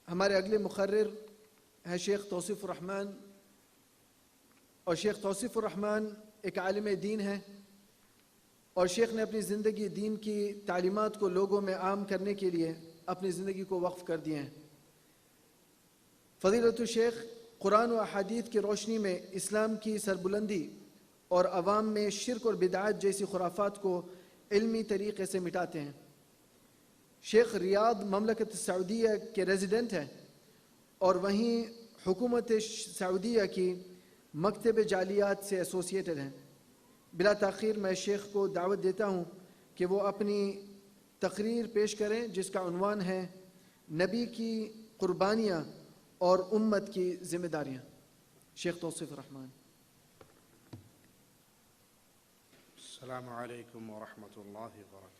ہمارے اگلے مقرر ہیں شیخ توصیف الرحمن، اور شیخ توصیف الرحمن ایک عالم دین ہیں، اور شیخ نے اپنی زندگی دین کی تعلیمات کو لوگوں میں عام کرنے کے لیے اپنی زندگی کو وقف کر دیے ہیں۔ فضیلت الشیخ قرآن و احادیث کی روشنی میں اسلام کی سربلندی اور عوام میں شرک اور بدعات جیسی خرافات کو علمی طریقے سے مٹاتے ہیں۔ شیخ ریاض مملکت سعودیہ کے ریزیڈنٹ ہیں اور وہیں حکومت سعودیہ کی مکتب جالیات سے ایسوسیٹڈ ہیں۔ بلا تاخیر میں شیخ کو دعوت دیتا ہوں کہ وہ اپنی تقریر پیش کریں جس کا عنوان ہے نبی کی قربانیاں اور امت کی ذمہ داریاں۔ شیخ توصیف الرحمن۔ السلام علیکم ورحمۃ اللہ وبرکاتہ۔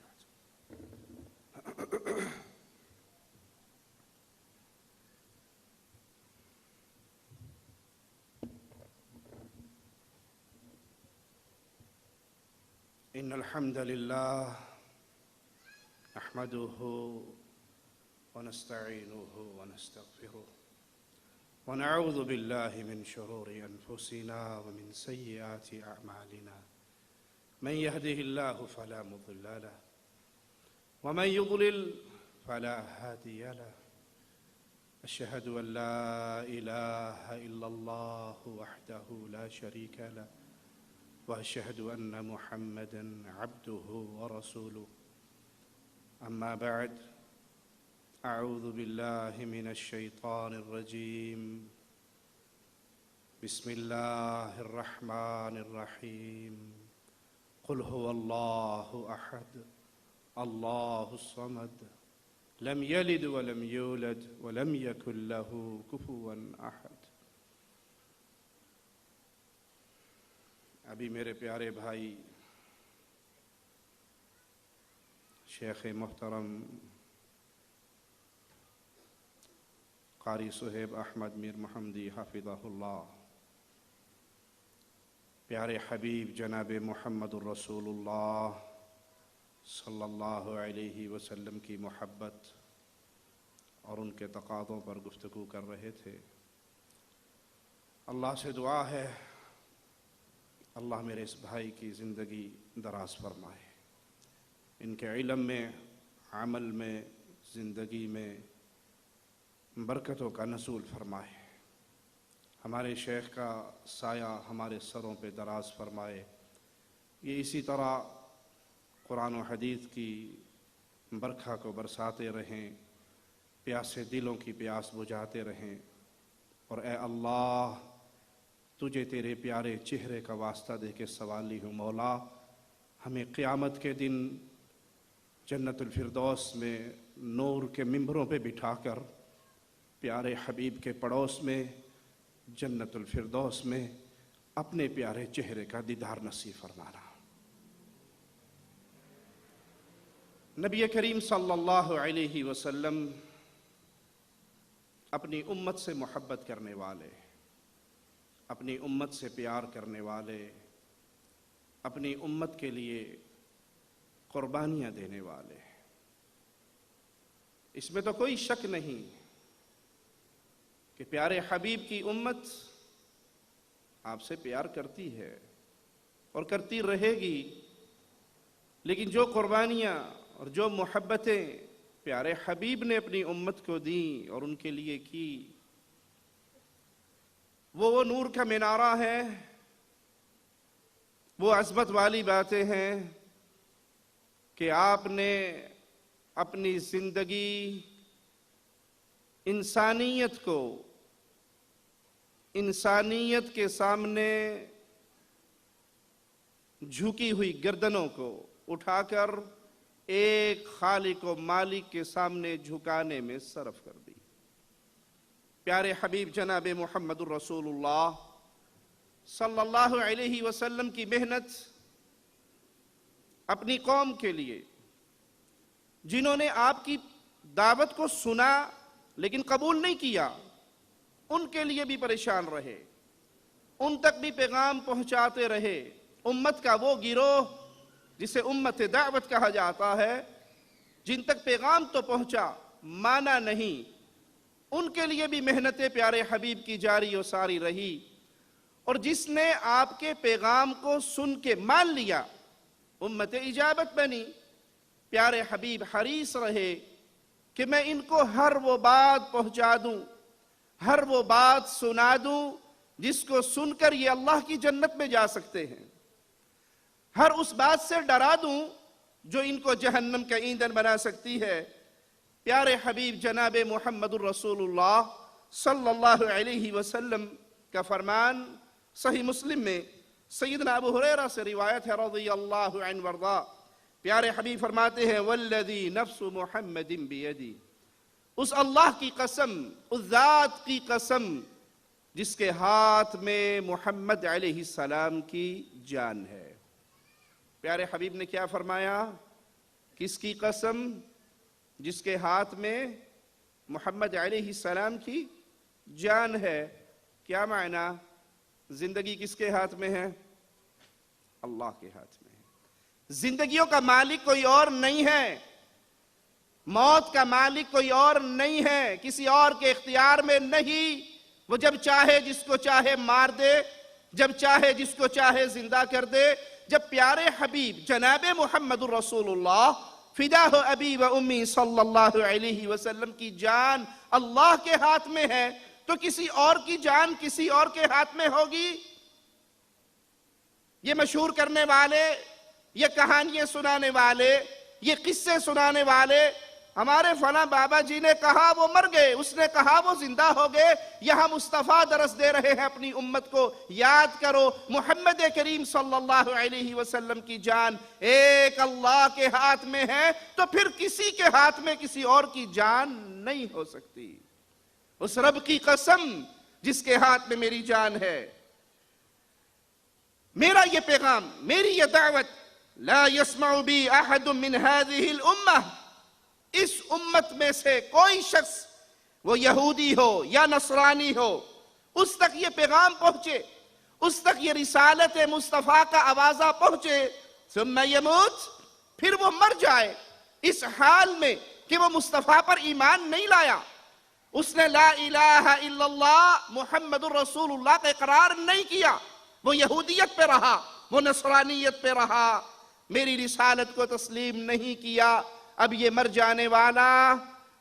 ان الحمد للہ نحمده ونستعینه ونستغفره ونعوذ باللہ من شرور انفسنا ومن سیئات اعمالنا من يهده الله فلا مضل له ومن يضلل فلا هادي له أشهد أن لا إله إلا الله وحده لا شريك له وأشهد أن محمدًا عبده ورسوله أما بعد أعوذ بالله من الشيطان الرجيم بسم الله الرحمن الرحيم قل هو الله أحد الله الصمد لم يلد ولم يولد ولم يكن له كفوا أحد۔ ابھی میرے پیارے بھائی شیخ محترم قاری صہیب احمد میر محمدی حفظہ اللہ، پیارے حبیب جناب محمد الرسول اللہ صلی اللہ علیہ وسلم کی محبت اور ان کے تقاضوں پر گفتگو کر رہے تھے۔ اللہ سے دعا ہے اللہ میرے اس بھائی کی زندگی دراز فرمائے، ان کے علم میں، عمل میں، زندگی میں برکتوں کا نزول فرمائے، ہمارے شیخ کا سایہ ہمارے سروں پہ دراز فرمائے، یہ اسی طرح قرآن و حدیث کی برکھا کو برساتے رہیں، پیاسے دلوں کی پیاس بجھاتے رہیں، اور اے اللہ تجھے تیرے پیارے چہرے کا واسطہ دے کے سوالی ہوں مولا، ہمیں قیامت کے دن جنت الفردوس میں نور کے ممبروں پہ بٹھا کر پیارے حبیب کے پڑوس میں جنت الفردوس میں اپنے پیارے چہرے کا دیدار نصیب فرمانا۔ نبی کریم صلی اللہ علیہ وسلم اپنی امت سے محبت کرنے والے، اپنی امت سے پیار کرنے والے، اپنی امت کے لیے قربانیاں دینے والے، اس میں تو کوئی شک نہیں کہ پیارے حبیب کی امت آپ سے پیار کرتی ہے اور کرتی رہے گی، لیکن جو قربانیاں اور جو محبتیں پیارے حبیب نے اپنی امت کو دیں اور ان کے لیے کی، وہ نور کا مینارہ ہے، وہ عظمت والی باتیں ہیں کہ آپ نے اپنی زندگی انسانیت کو، انسانیت کے سامنے جھکی ہوئی گردنوں کو اٹھا کر ایک خالق و مالک کے سامنے جھکانے میں صرف کر دی۔ پیارے حبیب جناب محمد الرسول اللہ صلی اللہ علیہ وسلم کی محنت اپنی قوم کے لیے، جنہوں نے آپ کی دعوت کو سنا لیکن قبول نہیں کیا، ان کے لیے بھی پریشان رہے، ان تک بھی پیغام پہنچاتے رہے۔ امت کا وہ گروہ جسے امت دعوت کہا جاتا ہے، جن تک پیغام تو پہنچا، مانا نہیں، ان کے لیے بھی محنتیں پیارے حبیب کی جاری و ساری رہی، اور جس نے آپ کے پیغام کو سن کے مان لیا امت اجابت بنی۔ پیارے حبیب حریص رہے کہ میں ان کو ہر وہ بات پہنچا دوں، ہر وہ بات سنا دوں جس کو سن کر یہ اللہ کی جنت میں جا سکتے ہیں، ہر اس بات سے ڈرا دوں جو ان کو جہنم کا ایندھن بنا سکتی ہے۔ پیارے حبیب جناب محمد الرسول اللہ صلی اللہ علیہ وسلم کا فرمان صحیح مسلم میں سیدنا ابو ہریرہ سے روایت ہے رضی اللہ عنہ وارضاہ۔ پیارے حبیب فرماتے ہیں والذی نفس محمد بیدی، اس اللہ کی قسم، اس ذات کی قسم جس کے ہاتھ میں محمد علیہ السلام کی جان ہے۔ پیارے حبیب نے کیا فرمایا؟ کس کی قسم؟ جس کے ہاتھ میں محمد علیہ السلام کی جان ہے۔ کیا معنی؟ زندگی کس کے ہاتھ میں ہے؟ اللہ کے ہاتھ میں ہے۔ زندگیوں کا مالک کوئی اور نہیں ہے، موت کا مالک کوئی اور نہیں ہے، کسی اور کے اختیار میں نہیں۔ وہ جب چاہے جس کو چاہے مار دے، جب چاہے جس کو چاہے زندہ کر دے۔ جب پیارے حبیب جناب محمد الرسول اللہ فداہ ابی و امی صلی اللہ علیہ وسلم کی جان اللہ کے ہاتھ میں ہے تو کسی اور کی جان کسی اور کے ہاتھ میں ہوگی؟ یہ مشہور کرنے والے، یہ کہانیاں سنانے والے، یہ قصے سنانے والے، ہمارے فلاں بابا جی نے کہا وہ مر گئے، اس نے کہا وہ زندہ ہو گئے، یہاں مصطفیٰ درس دے رہے ہیں اپنی امت کو۔ یاد کرو محمد کریم صلی اللہ علیہ وسلم کی جان ایک اللہ کے ہاتھ میں ہے تو پھر کسی کے ہاتھ میں کسی اور کی جان نہیں ہو سکتی۔ اس رب کی قسم جس کے ہاتھ میں میری جان ہے۔ میرا یہ پیغام، میری یہ دعوت، لا يسمع بی احد من هذه الامہ، اس امت میں سے کوئی شخص، وہ یہودی ہو یا نصرانی ہو، اس تک یہ پیغام پہنچے، اس تک یہ رسالت مصطفیٰ کا آوازہ پہنچے، ثم یموت، پھر وہ مر جائے اس حال میں کہ وہ مصطفیٰ پر ایمان نہیں لایا، اس نے لا الہ الا اللہ محمد الرسول اللہ کا اقرار نہیں کیا، وہ یہودیت پہ رہا، وہ نصرانیت پہ رہا، میری رسالت کو تسلیم نہیں کیا، اب یہ مر جانے والا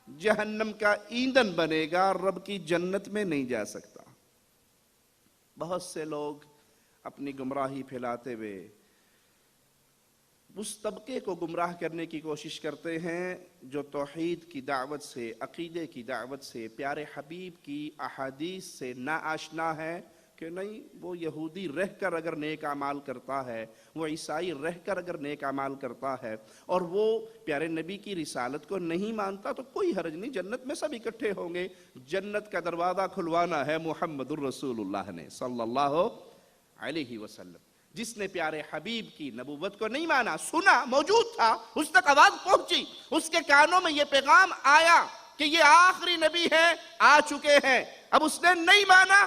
جہنم کا ایندھن بنے گا، رب کی جنت میں نہیں جا سکتا۔ بہت سے لوگ اپنی گمراہی پھیلاتے ہوئے اس طبقے کو گمراہ کرنے کی کوشش کرتے ہیں جو توحید کی دعوت سے، عقیدے کی دعوت سے، پیارے حبیب کی احادیث سے ناآشنا ہے، کہ نہیں وہ یہودی رہ کر اگر نیک اعمال کرتا ہے، وہ عیسائی رہ کر اگر نیک اعمال کرتا ہے اور وہ پیارے نبی کی رسالت کو نہیں مانتا تو کوئی حرج نہیں، جنت میں سب اکٹھے ہوں گے۔ جنت کا دروازہ کھلوانا ہے محمد الرسول اللہ نے صلی اللہ علیہ وسلم۔ جس نے پیارے حبیب کی نبوت کو نہیں مانا، سنا، موجود تھا، اس تک آواز پہنچی، اس کے کانوں میں یہ پیغام آیا کہ یہ آخری نبی ہیں، آ چکے ہیں، اب اس نے نہیں مانا،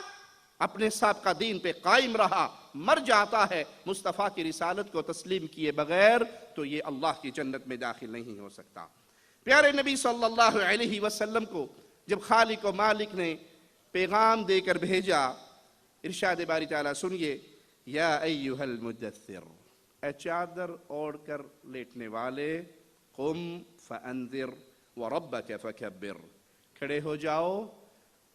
اپنے سابقہ دین پہ قائم رہا، مر جاتا ہے مصطفیٰ کی رسالت کو تسلیم کیے بغیر، تو یہ اللہ کی جنت میں داخل نہیں ہو سکتا۔ پیارے نبی صلی اللہ علیہ وسلم کو جب خالق و مالک نے پیغام دے کر بھیجا، ارشاد باری تعالیٰ سنیے، یا ایہا المدثر، اے چادر اوڑھ کر لیٹنے والے، قم فانذر وربک فکبر، کھڑے ہو جاؤ،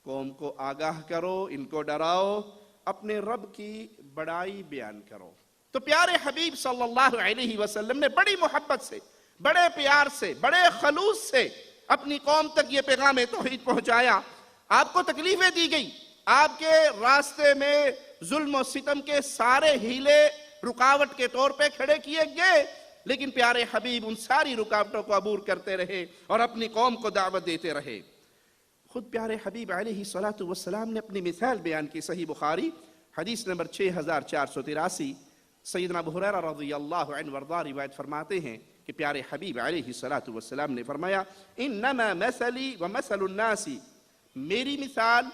قوم کو آگاہ کرو، ان کو ڈراؤ، اپنے رب کی بڑائی بیان کرو۔ تو پیارے حبیب صلی اللہ علیہ وسلم نے بڑی محبت سے، بڑے پیار سے، بڑے خلوص سے اپنی قوم تک یہ پیغام توحید پہنچایا۔ آپ کو تکلیفیں دی گئی، آپ کے راستے میں ظلم و ستم کے سارے ہیلے رکاوٹ کے طور پہ کھڑے کیے گئے، لیکن پیارے حبیب ان ساری رکاوٹوں کو عبور کرتے رہے اور اپنی قوم کو دعوت دیتے رہے۔ خود پیارے حبیب علیہ السلام نے اپنی مثال بیان کی، صحیح بخاری حدیث نمبر 6483، سیدنا ابو ہریرہ رضی اللہ عنہ وارضاہ روایت فرماتے ہیں کہ پیارے حبیب علیہ السلام نے فرمایا، انما مثلی ومثل الناس، میری مثال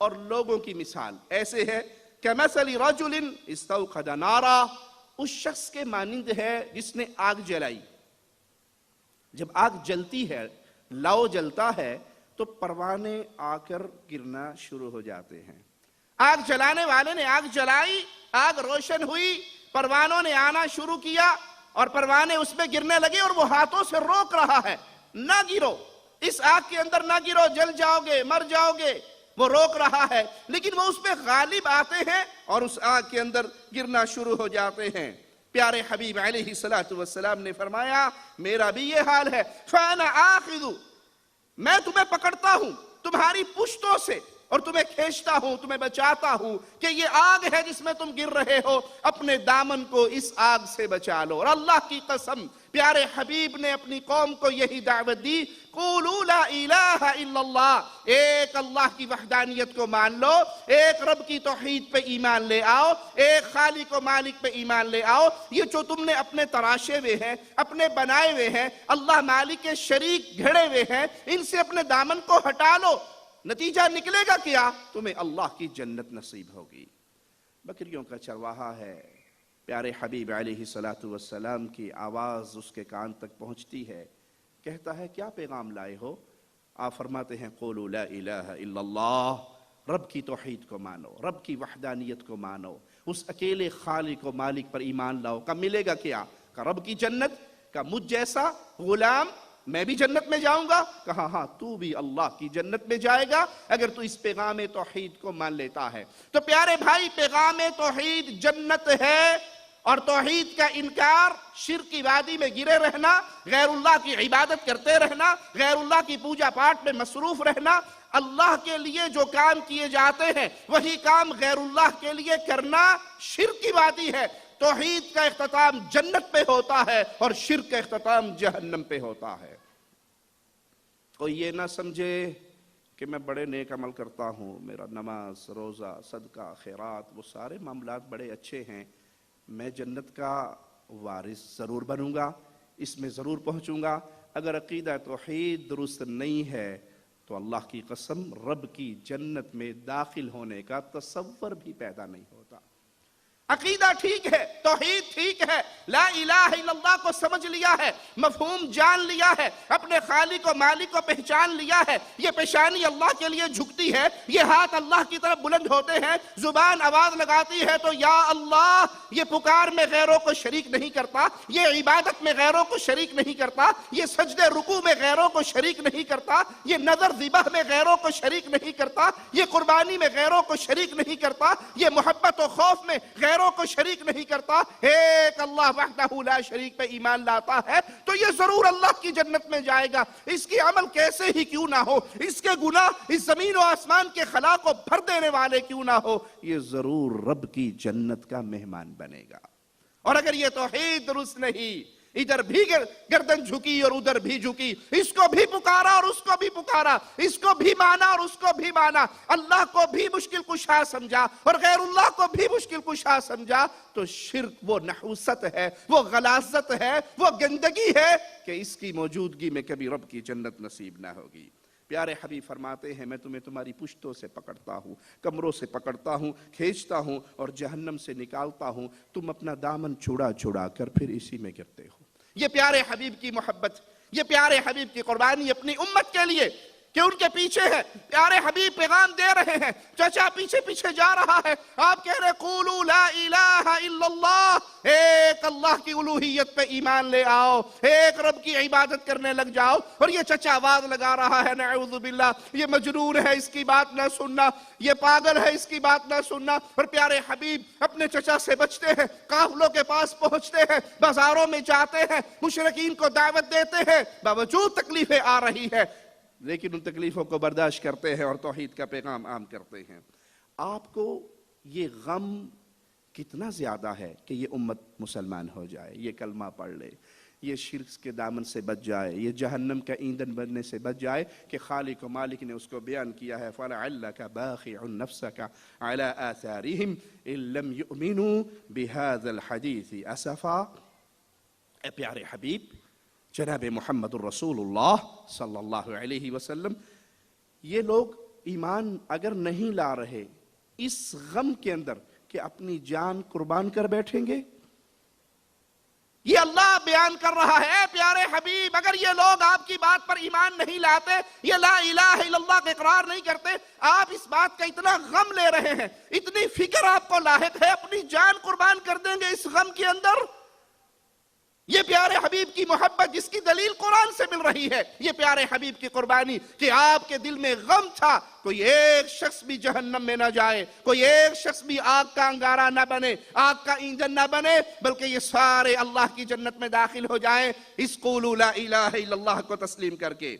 اور لوگوں کی مثال ایسے ہے کہ مثل رجل استوقد نارا، اس شخص کے مانند ہے جس نے آگ جلائی۔ جب آگ جلتی ہے، لو جلتا ہے تو پروانے آ کر گرنا شروع ہو جاتے ہیں۔ آگ جلانے والے نے آگ جلائی، آگ روشن ہوئی، پروانوں نے آنا شروع کیا اور پروانے اس میں گرنے لگے اور وہ ہاتھوں سے روک رہا ہے، نہ گرو، اس آگ کے اندر نہ گرو، جل جاؤ گے، مر جاؤ گے، وہ روک رہا ہے، لیکن وہ اس پہ غالب آتے ہیں اور اس آگ کے اندر گرنا شروع ہو جاتے ہیں۔ پیارے حبیب علیہ السلام نے فرمایا میرا بھی یہ حال ہے، فَأَنَا آخِذُ، میں تمہیں پکڑتا ہوں تمہاری پشتوں سے اور تمہیں کھینچتا ہوں، تمہیں بچاتا ہوں کہ یہ آگ ہے جس میں تم گر رہے ہو، اپنے دامن کو اس آگ سے بچا لو۔ اور اللہ کی قسم پیارے حبیب نے اپنی قوم کو یہی دعوت دی، قولوا لا الہ الا اللہ، ایک اللہ کی وحدانیت کو مان لو، ایک رب کی توحید پہ ایمان لے آؤ، ایک خالق و مالک پہ ایمان لے آؤ۔ یہ جو تم نے اپنے تراشے ہوئے ہیں، اپنے بنائے ہوئے ہیں، اللہ مالک کے شریک گھڑے ہوئے ہیں، ان سے اپنے دامن کو ہٹا لو، نتیجہ نکلے گا کیا؟ تمہیں اللہ کی جنت نصیب ہوگی۔ بکریوں کا چرواہا ہے، پیارے حبیب علیہ السلام کی آواز اس کے کان تک پہنچتی ہے، کہتا ہے کیا پیغام لائے ہو؟ آپ فرماتے ہیں قولوا لا الہ الا اللہ، رب کی توحید کو مانو، رب کی وحدانیت کو مانو، اس اکیلے خالق و مالک پر ایمان لاؤ۔ کب ملے گا کیا؟ کہ رب کی جنت، کہ مجھ جیسا غلام میں بھی جنت میں جاؤں گا؟ کہا ہاں تو بھی اللہ کی جنت میں جائے گا اگر تو اس پیغام توحید کو مان لیتا ہے۔ تو پیارے بھائی، پیغام توحید جنت ہے، اور توحید کا انکار، شرک کی وادی میں گرے رہنا، غیر اللہ کی عبادت کرتے رہنا، غیر اللہ کی پوجا پاٹ میں مصروف رہنا، اللہ کے لیے جو کام کیے جاتے ہیں وہی کام غیر اللہ کے لیے کرنا شرک کی وادی ہے۔ توحید کا اختتام جنت پہ ہوتا ہے اور شرک کا اختتام جہنم پہ ہوتا ہے۔ کوئی یہ نہ سمجھے کہ میں بڑے نیک عمل کرتا ہوں، میرا نماز، روزہ، صدقہ، خیرات، وہ سارے معاملات بڑے اچھے ہیں، میں جنت کا وارث ضرور بنوں گا، اس میں ضرور پہنچوں گا۔ اگر عقیدہ توحید درست نہیں ہے تو اللہ کی قسم رب کی جنت میں داخل ہونے کا تصور بھی پیدا نہیں ہوتا۔ عقیدہ ٹھیک ہے، توحید ٹھیک ہے، لا الہ الا اللہ کو سمجھ لیا ہے، مفہوم جان لیا ہے، اپنے خالق و مالک کو پہچان لیا ہے، یہ پیشانی اللہ کے لیے جھکتی ہے، یہ ہاتھ اللہ کی طرف بلند ہوتے ہیں، زبان آواز لگاتی ہے تو یا اللہ، یہ پکار میں غیروں کو شریک نہیں کرتا، یہ عبادت میں غیروں کو شریک نہیں کرتا، یہ سجدے رکوع میں غیروں کو شریک نہیں کرتا، یہ نظر ذبح میں غیروں کو شریک نہیں کرتا، یہ قربانی میں غیروں کو شریک نہیں کرتا، یہ محبت و خوف میں غیروں کو شریک نہیں کرتا، ایک اللہ وحدہ لا شریک پہ ایمان لاتا ہے تو یہ ضرور اللہ کی جنت میں جائے گا۔ اس کی عمل کیسے ہی کیوں نہ ہو، اس کے گناہ اس زمین و آسمان کے خلا کو بھر دینے والے کیوں نہ ہو، یہ ضرور رب کی جنت کا مہمان بنے گا۔ اور اگر یہ توحید درست نہیں، ادھر بھی گردن جھکی اور ادھر بھی جھکی، اس کو بھی پکارا اور اس کو بھی پکارا، اس کو بھی مانا اور اس کو بھی مانا، اللہ کو بھی مشکل کشا سمجھا اور غیر اللہ کو بھی مشکل کشا سمجھا، تو شرک وہ نحوست ہے، وہ غلاظت ہے، وہ گندگی ہے کہ اس کی موجودگی میں کبھی رب کی جنت نصیب نہ ہوگی۔ پیارے حبیب فرماتے ہیں میں تمہیں تمہاری پشتوں سے پکڑتا ہوں، کمروں سے پکڑتا ہوں، کھینچتا ہوں اور جہنم سے نکالتا ہوں، تم اپنا دامن چھڑا چھڑا کر پھر اسی میں گرتے ہو۔ یہ پیارے حبیب کی محبت، یہ پیارے حبیب کی قربانی اپنی امت کے لیے کہ ان کے پیچھے ہے، پیارے حبیب پیغام دے رہے ہیں، چچا پیچھے پیچھے جا رہا ہے، آپ کہہ رہے قولوا لا الہ الا اللہ، ایک اللہ کی الوہیت پہ ایمان لے آؤ، ایک رب کی عبادت کرنے لگ جاؤ، اور یہ چچا آواز لگا رہا ہے نعوذ باللہ، یہ مجنون ہے، اس کی بات نہ سننا، یہ پاگل ہے، اس کی بات نہ سننا۔ اور پیارے حبیب اپنے چچا سے بچتے ہیں، قافلوں کے پاس پہنچتے ہیں، بازاروں میں جاتے ہیں، مشرکین کو دعوت دیتے ہیں، باوجود تکلیفیں آ رہی ہے لیکن ان تکلیفوں کو برداشت کرتے ہیں اور توحید کا پیغام عام کرتے ہیں۔ آپ کو یہ غم کتنا زیادہ ہے کہ یہ امت مسلمان ہو جائے، یہ کلمہ پڑھ لے، یہ شرک کے دامن سے بچ جائے، یہ جہنم کا ایندھن بننے سے بچ جائے کہ خالق و مالک نے اس کو بیان کیا ہے فَلَعَلَّكَ بَاخِعٌ نَفْسَكَ عَلَىٰ آثَارِهِمْ إِن لَّمْ يُؤْمِنُوا بِهَذَا الْحَدِيثِ أَسَفًا۔ اے پیارے حبیب جناب محمد الرسول اللہ صلی اللہ علیہ وسلم، یہ لوگ ایمان اگر نہیں لا رہے اس غم کے اندر کہ اپنی جان قربان کر بیٹھیں گے، یہ اللہ بیان کر رہا ہے پیارے حبیب اگر یہ لوگ آپ کی بات پر ایمان نہیں لاتے، یہ لا الہ الا اللہ کا اقرار نہیں کرتے، آپ اس بات کا اتنا غم لے رہے ہیں، اتنی فکر آپ کو لاحق ہے، اپنی جان قربان کر دیں گے اس غم کے اندر۔ یہ پیارے حبیب کی محبت جس کی دلیل قرآن سے مل رہی ہے، یہ پیارے حبیب کی قربانی کہ آپ کے دل میں غم تھا کوئی ایک شخص بھی جہنم میں نہ جائے، کوئی ایک شخص بھی آگ کا انگارہ نہ بنے، آگ کا ایندھن نہ بنے، بلکہ یہ سارے اللہ کی جنت میں داخل ہو جائیں اس قولوا لا الہ الا اللہ کو تسلیم کر کے۔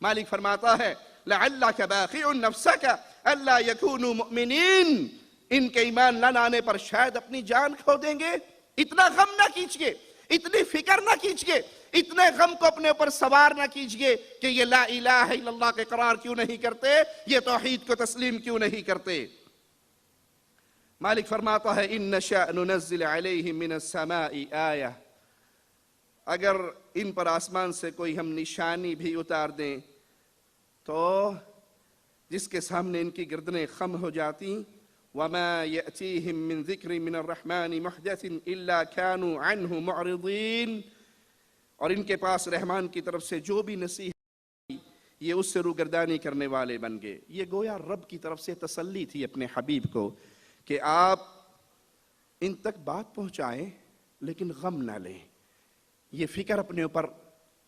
مالک فرماتا ہے لعلک باخع نفسک الا یکونوا مؤمنین، ان کے ایمان نہ لانے پر شاید اپنی جان کھو دیں گے۔ اتنا غم نہ کیجئے، اتنی فکر نہ کیجئے، اتنے غم کو اپنے اوپر سوار نہ کیجئے کہ یہ لا الہ الا اللہ کے اقرار کیوں نہیں کرتے، یہ توحید کو تسلیم کیوں نہیں کرتے۔ مالک فرماتا ہے ان نشاء ننزل علیہم من السماء آیہ، اگر ان پر آسمان سے کوئی ہم نشانی بھی اتار دیں تو جس کے سامنے ان کی گردنیں خم ہو جاتی، وَمَا يَأْتِيهِم مِّن ذِكْرٍ مِّنَ الرَّحْمَٰنِ مُحْدَثٍ إِلَّا كَانُوا عَنْهُ مُعْرِضِينَ، اور ان کے پاس رحمان کی طرف سے جو بھی نصیحت یہ اس سے روگردانی کرنے والے بن گئے۔ یہ گویا رب کی طرف سے تسلی تھی اپنے حبیب کو کہ آپ ان تک بات پہنچائیں لیکن غم نہ لیں، یہ فکر اپنے اوپر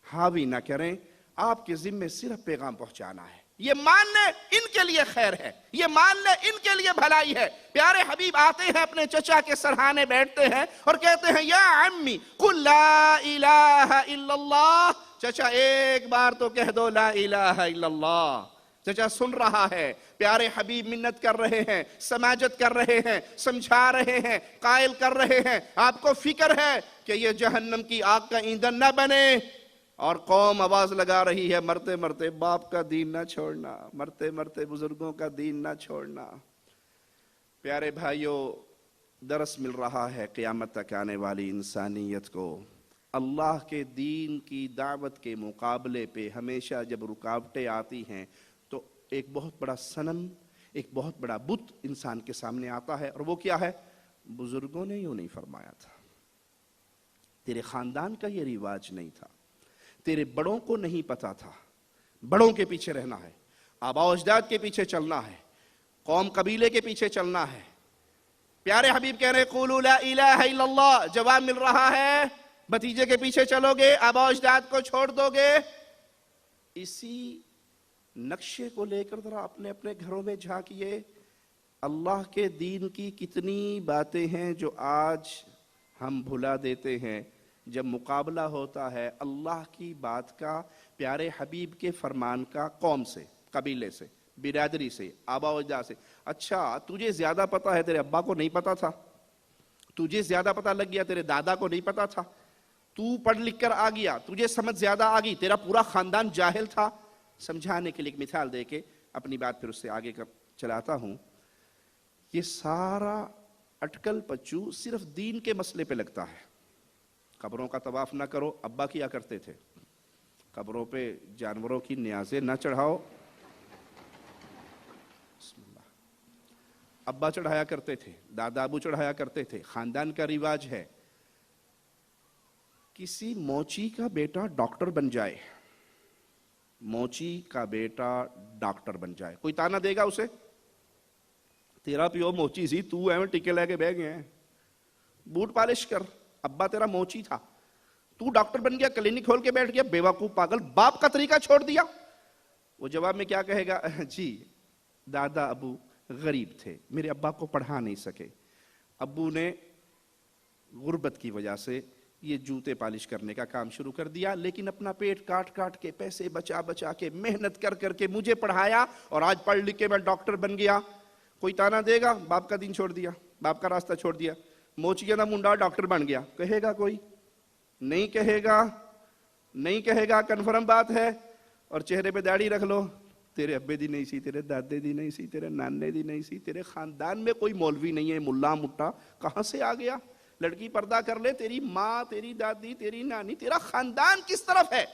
حاوی نہ کریں، آپ کے ذمے صرف پیغام پہنچانا ہے۔ یہ مان لیں ان کے لیے خیر ہے، یہ مان لیں ان کے لیے بھلائی ہے۔ پیارے حبیب آتے ہیں اپنے چچا کے سرہانے بیٹھتے ہیں اور کہتے ہیں یا عمی قل لا الہ الا اللہ، چچا ایک بار تو کہہ دو لا الہ الا اللہ۔ چچا سن رہا ہے، پیارے حبیب منت کر رہے ہیں، سماجت کر رہے ہیں، سمجھا رہے ہیں، قائل کر رہے ہیں، آپ کو فکر ہے کہ یہ جہنم کی آگ کا ایندھن نہ بنے، اور قوم آواز لگا رہی ہے مرتے مرتے باپ کا دین نہ چھوڑنا، مرتے مرتے بزرگوں کا دین نہ چھوڑنا۔ پیارے بھائیوں، درس مل رہا ہے قیامت تک آنے والی انسانیت کو، اللہ کے دین کی دعوت کے مقابلے پہ ہمیشہ جب رکاوٹیں آتی ہیں تو ایک بہت بڑا صنم، ایک بہت بڑا بت انسان کے سامنے آتا ہے، اور وہ کیا ہے؟ بزرگوں نے یوں نہیں فرمایا تھا، تیرے خاندان کا یہ رواج نہیں تھا، تیرے بڑوں کو نہیں پتا تھا، بڑوں کے پیچھے رہنا ہے، آباء و اجداد کے پیچھے چلنا ہے، قوم قبیلے کے پیچھے چلنا ہے۔ پیارے حبیب کہہ رہے قولوا لا الہ الا اللہ، جواب مل رہا ہے بھتیجے کے پیچھے چلو گے، آباء و اجداد کو چھوڑ دو گے۔ اسی نقشے کو لے کر ذرا اپنے اپنے گھروں میں جھانکیے، اللہ کے دین کی کتنی باتیں ہیں جو آج ہم بھلا دیتے ہیں جب مقابلہ ہوتا ہے اللہ کی بات کا، پیارے حبیب کے فرمان کا، قوم سے، قبیلے سے، برادری سے، آباء و اجداد سے۔ اچھا تجھے زیادہ پتہ ہے، تیرے ابا کو نہیں پتا تھا، تجھے زیادہ پتہ لگ گیا، تیرے دادا کو نہیں پتا تھا، تو پڑھ لکھ کر آ گیا، تجھے سمجھ زیادہ آ گئی، تیرا پورا خاندان جاہل تھا۔ سمجھانے کے لیے ایک مثال دے کے اپنی بات پھر اس سے آگے چلاتا ہوں۔ یہ سارا اٹکل پچو صرف دین کے مسئلے پہ لگتا ہے۔ قبروں کا طواف نہ کرو، ابا کیا کرتے تھے، قبروں پہ جانوروں کی نیازیں نہ چڑھاؤ، بسم اللہ، ابا چڑھایا کرتے تھے، دادا ابو چڑھایا کرتے تھے، خاندان کا رواج ہے۔ کسی موچی کا بیٹا ڈاکٹر بن جائے، موچی کا بیٹا ڈاکٹر بن جائے، کوئی تانا دے گا اسے؟ تیرا پیو موچی سی، تو ایویں ٹکے لے کے بہ گئے ہیں، بوٹ پالش کر، ابا تیرا موچی تھا، تو ڈاکٹر بن گیا، کلینک کھول کے بیٹھ گیا، بیوقوف پاگل، باپ کا طریقہ چھوڑ دیا۔ وہ جواب میں کیا کہے گا؟ جی دادا ابو غریب تھے، میرے ابا کو پڑھا نہیں سکے، ابو نے غربت کی وجہ سے یہ جوتے پالش کرنے کا کام شروع کر دیا، لیکن اپنا پیٹ کاٹ کاٹ کے، پیسے بچا بچا کے، محنت کر کر کے مجھے پڑھایا، اور آج پڑھ لکھ کے میں ڈاکٹر بن گیا۔ کوئی تانا دے گا باپ کا دین چھوڑ دیا، باپ کا راستہ چھوڑ دیا، موچیا دا منڈا ڈاکٹر بن گیا؟ کہے گا کوئی؟ نہیں کہے گا، نہیں کہے گا، کنفرم بات ہے۔ اور چہرے پہ داڑھی رکھ لو، تیرے ابے دی نہیں سی، تیرے دادے دی نہیں سی، تیرے نانے دی نہیں سی، تیرے خاندان میں کوئی مولوی نہیں ہے، ملا مٹا کہاں سے آ گیا؟ لڑکی پردہ کر لے، تیری ماں، تیری دادی، تیری نانی، تیرا خاندان کس طرف ہے؟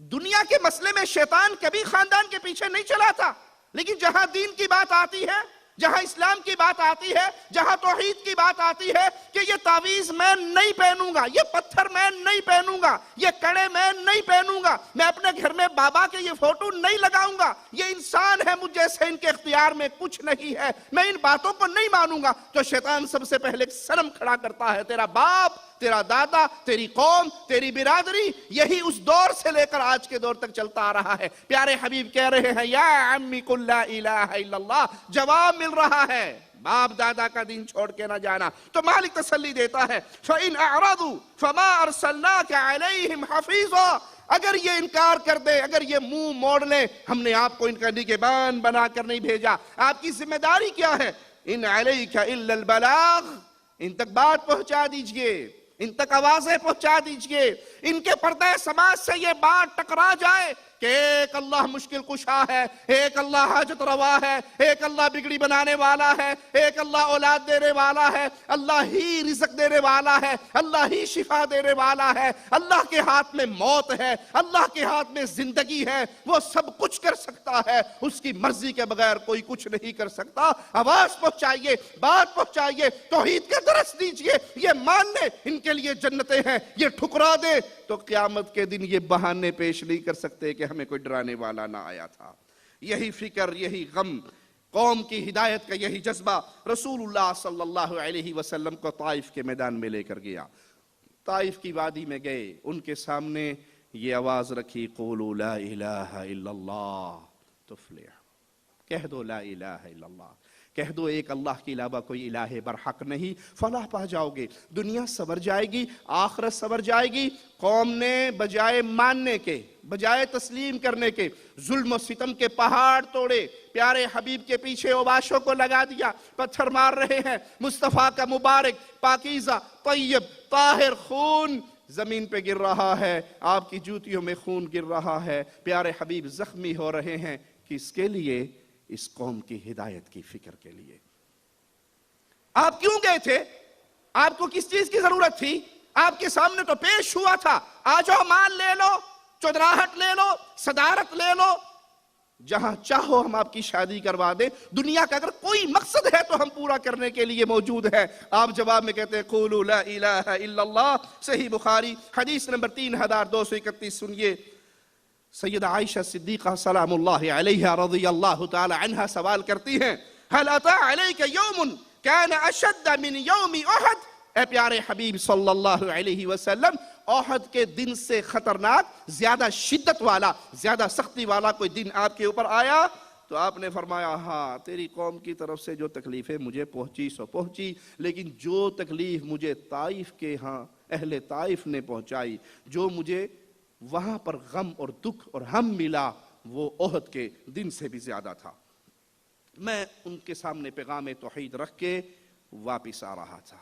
دنیا کے مسئلے میں شیطان کبھی خاندان کے پیچھے نہیں چلا تھا، لیکن جہاں دین کی بات آتی ہے جہاں اسلام کی بات آتی ہے، جہاں توحید کی بات آتی ہے کہ یہ تعویذ میں نہیں پہنوں گا، یہ پتھر میں نہیں پہنوں گا، یہ کڑے میں نہیں پہنوں گا، میں اپنے گھر میں بابا کے یہ فوٹو نہیں لگاؤں گا، یہ انسان ہے مجھ جیسے، ان کے اختیار میں کچھ نہیں ہے، میں ان باتوں کو نہیں مانوں گا، تو شیطان سب سے پہلے ایک صنم کھڑا کرتا ہے، تیرا باپ، تیرا دادا، تیری قوم، تیری برادری، یہی اس دور سے لے کر آج کے دور تک چلتا آ رہا ہے۔ پیارے حبیب کہہ رہے ہیں یا عمی قل لا الہ الا اللہ، جواب مل رہا ہے، باپ دادا کا دین چھوڑ کے نہ جانا۔ تو مالک تسلی دیتا ہے فَإِنْ أَعْرَضُوا فَمَا أَرْسَلْنَاكَ عَلَيْهِمْ حَفِيظًا، اگر یہ انکار کر دے، اگر یہ منہ موڑ لے، ہم نے آپ کو ان کا نگہبان بنا کر نہیں بھیجا۔ آپ کی ذمہ داری کیا ہے؟ إِنْ عَلَيْكَ إِلَّا الْبَلَاغُ، ان تک بات پہنچا دیجئے، ان تک آوازیں پہنچا دیجئے، ان کے پردہ سماج سے یہ بات ٹکرا جائے کہ ایک اللہ مشکل کشا ہے، ایک اللہ حاجت روا ہے، ایک اللہ بگڑی بنانے والا ہے، ایک اللہ اولاد دینے والا ہے، اللہ ہی رزق دینے والا ہے، اللہ ہی شفا دینے والا ہے، اللہ کے ہاتھ میں موت ہے، اللہ کے ہاتھ میں زندگی ہے، وہ سب کچھ کر سکتا ہے، اس کی مرضی کے بغیر کوئی کچھ نہیں کر سکتا۔ آواز پہنچائیے، بات پہنچائیے، توحید کا درس دیجئے، یہ مان لے ان کے لیے جنتیں ہیں، یہ ٹھکرا دے تو قیامت کے دن یہ بہانے پیش نہیں کر سکتے کہ ہمیں کوئی ڈرانے والا نہ آیا تھا۔ یہی فکر، یہی غم، قوم کی ہدایت کا یہی جذبہ رسول اللہ صلی اللہ علیہ وسلم کو طائف کے میدان میں لے کر گیا۔ طائف کی وادی میں گئے، ان کے سامنے یہ آواز رکھی قولوا لا الہ الا اللہ تفلح، کہہ دو لا الہ الا اللہ، کہہ دو ایک اللہ کے علاوہ کوئی الہ برحق نہیں، فلاح پا جاؤ گے، دنیا سنور جائے گی، آخرت سنور جائے گی۔ قوم نے بجائے ماننے کے، بجائے تسلیم کرنے کے، ظلم و ستم کے پہاڑ توڑے، پیارے حبیب کے پیچھے اوباشوں کو لگا دیا، پتھر مار رہے ہیں، مصطفیٰ کا مبارک، پاکیزہ، طیب، طاہر خون زمین پہ گر رہا ہے، آپ کی جوتیوں میں خون گر رہا ہے، پیارے حبیب زخمی ہو رہے ہیں، کس کے لیے؟ اس قوم کی ہدایت کی فکر کے لیے۔ آپ کیوں گئے تھے؟ آپ کو کس چیز کی ضرورت تھی؟ آپ کے سامنے تو پیش ہوا تھا، آجو مان لے لو، چودراہٹ لے لو، صدارت لے لو، جہاں چاہو ہم آپ کی شادی کروا دیں، دنیا کا اگر کوئی مقصد ہے تو ہم پورا کرنے کے لیے موجود ہیں۔ آپ جواب میں کہتے ہیں قولوا لا الہ الا اللہ، صحیح بخاری حدیث نمبر 3231 سنیے۔ سیدہ عائشہ صدیقہ سلام اللہ علیہا رضی اللہ تعالی عنہ سوال کرتی ہیں هل اتا علیک یوم کان اشد من یوم احد، اے پیارے حبیب صلی اللہ علیہ وسلم، احد کے دن سے خطرناک، زیادہ شدت والا، زیادہ سختی والا کوئی دن آپ کے اوپر آیا؟ تو آپ نے فرمایا ہاں، تیری قوم کی طرف سے جو تکلیفیں مجھے پہنچی سو پہنچی، لیکن جو تکلیف مجھے طائف کے ہاں اہل طائف نے پہنچائی، جو مجھے وہاں پر غم اور دکھ اور ہم ملا، وہ احد کے دن سے بھی زیادہ تھا۔ میں ان کے سامنے پیغام توحید رکھ کے واپس آ رہا تھا۔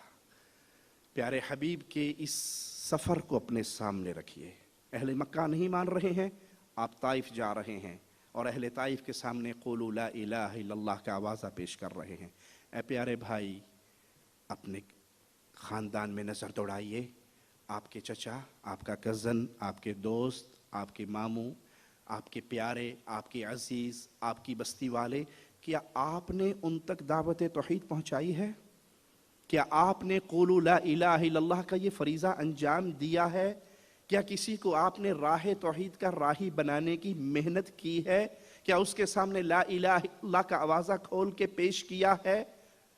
پیارے حبیب کے اس سفر کو اپنے سامنے رکھیے، اہل مکہ نہیں مان رہے ہیں، آپ طائف جا رہے ہیں اور اہل طائف کے سامنے قولوا لا الہ الا اللہ کا آوازہ پیش کر رہے ہیں۔ اے پیارے بھائی، اپنے خاندان میں نظر دوڑائیے، آپ کے چچا، آپ کا کزن، آپ کے دوست، آپ کے ماموں، آپ کے پیارے، آپ کے عزیز، آپ کی بستی والے، کیا آپ نے ان تک دعوت توحید پہنچائی ہے؟ کیا آپ نے قولوا لا الہ الا اللہ کا یہ فریضہ انجام دیا ہے؟ کیا کسی کو آپ نے راہ توحید کا راہی بنانے کی محنت کی ہے؟ کیا اس کے سامنے لا الہ الا اللہ کا آوازہ کھول کے پیش کیا ہے؟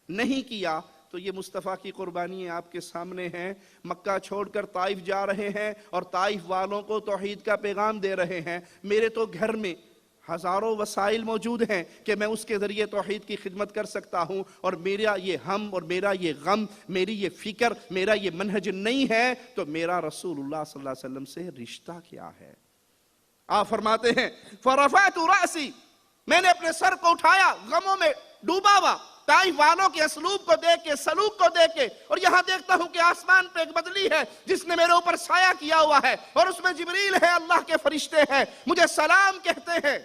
نہیں کیا تو یہ مصطفیٰ کی قربانی آپ کے سامنے ہیں۔ مکہ چھوڑ کر طائف جا رہے ہیں اور طائف والوں کو توحید کا پیغام دے رہے ہیں۔ میرے تو گھر میں ہزاروں وسائل موجود ہیں کہ میں اس کے ذریعے توحید کی خدمت کر سکتا ہوں، اور میرا یہ ہم اور میرا یہ غم، میری یہ فکر، میرا یہ منہج نہیں ہے تو میرا رسول اللہ صلی اللہ علیہ وسلم سے رشتہ کیا ہے؟ آپ فرماتے ہیں فرفعت رأسی، میں نے اپنے سر کو اٹھایا، غموں میں ڈوبا ہوا، طائف والوں کے اسلوب کو دیکھ کے، سلوک کو دیکھ کے، اور یہاں دیکھتا ہوں کہ آسمان پہ ایک بدلی ہے جس نے میرے اوپر سایہ کیا ہوا ہے، اور اس میں جبریل ہے، اللہ کے فرشتے ہیں، مجھے سلام کہتے ہیں،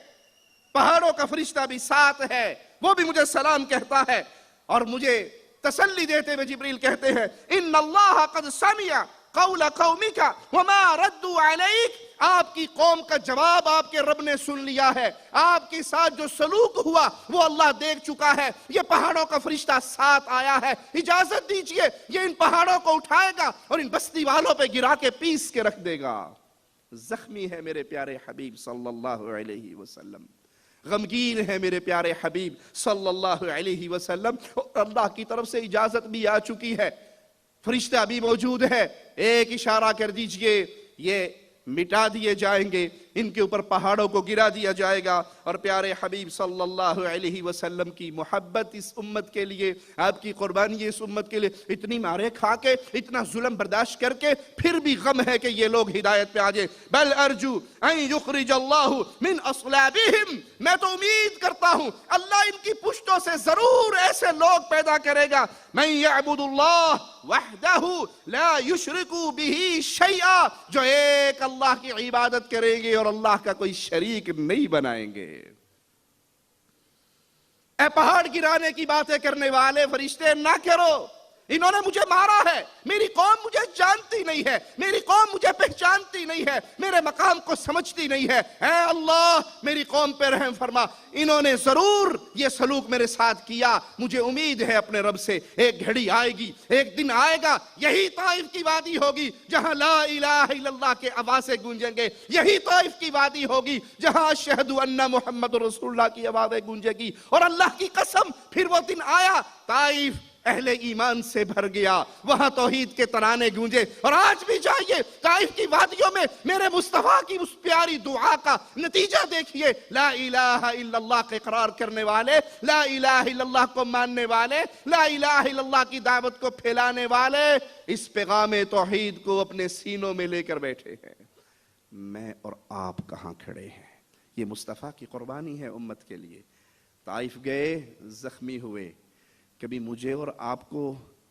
پہاڑوں کا فرشتہ بھی ساتھ ہے، وہ بھی مجھے سلام کہتا ہے، اور مجھے تسلی دیتے ہوئے جبریل کہتے ہیں ان اللہ قد سمع قول قومک وما ردوا علیک، آپ کی قوم کا جواب آپ کے رب نے سن لیا ہے، آپ کے ساتھ جو سلوک ہوا وہ اللہ دیکھ چکا ہے، یہ پہاڑوں کا فرشتہ ساتھ آیا ہے، اجازت دیجئے یہ ان پہاڑوں کو اٹھائے گا اور ان بستی والوں پہ گرا کے پیس کے رکھ دے گا۔ زخمی ہے میرے پیارے حبیب صلی اللہ علیہ وسلم، غمگین ہے میرے پیارے حبیب صلی اللہ علیہ وسلم، اور اللہ کی طرف سے اجازت بھی آ چکی ہے، فرشتہ بھی موجود ہے، ایک اشارہ کر دیجئے یہ مٹا دیے جائیں گے، ان کے اوپر پہاڑوں کو گرا دیا جائے گا، اور پیارے حبیب صلی اللہ علیہ وسلم کی محبت اس امت کے لیے، آپ کی قربانی اس امت کے لیے، اتنی مارے کھا کے، اتنا ظلم برداشت کر کے، پھر بھی غم ہے کہ یہ لوگ ہدایت پہ آ جائیں۔ بل ارجو ان یخرج اللہ من اصلابہم، میں تو امید کرتا ہوں اللہ ان کی پشتوں سے ضرور ایسے لوگ پیدا کرے گا، من یعبد اللہ وحدہ لا یشرکو بہ شیئا، جو ایک اللہ کی عبادت کریں گے اور اللہ کا کوئی شریک نہیں بنائیں گے۔ اے پہاڑ گرانے کی باتیں کرنے والے فرشتے، نہ کرو، انہوں نے مجھے مارا ہے، میری قوم مجھے جانتی نہیں ہے، میری قوم مجھے پہچانتی نہیں ہے، میرے مقام کو سمجھتی نہیں ہے، اے اللہ میری قوم پہ رحم فرما، انہوں نے ضرور یہ سلوک میرے ساتھ کیا، مجھے امید ہے اپنے رب سے ایک گھڑی آئے گی، ایک دن آئے گا، یہی طائف کی وادی ہوگی جہاں لا الہ الا اللہ کے آوازیں گونجیں گے، یہی طائف کی وادی ہوگی جہاں اشہد ان محمد رسول اللہ کی آوازیں گونجے گی، اور اللہ کی قسم پھر وہ دن آیا، طائف اہل ایمان سے بھر گیا، وہاں توحید کے ترانے گونجے، اور آج بھی جائیے طائف کی وادیوں میں میرے مصطفیٰ کی اس پیاری دعا کا نتیجہ دیکھیے، لا الہ الا اللہ کے اقرار کرنے والے، لا الہ الا اللہ کو ماننے والے، لا الہ الا اللہ کی دعوت کو پھیلانے والے اس پیغام توحید کو اپنے سینوں میں لے کر بیٹھے ہیں۔ میں اور آپ کہاں کھڑے ہیں؟ یہ مصطفیٰ کی قربانی ہے امت کے لیے۔ طائف گئے، زخمی ہوئے، کبھی مجھے اور آپ کو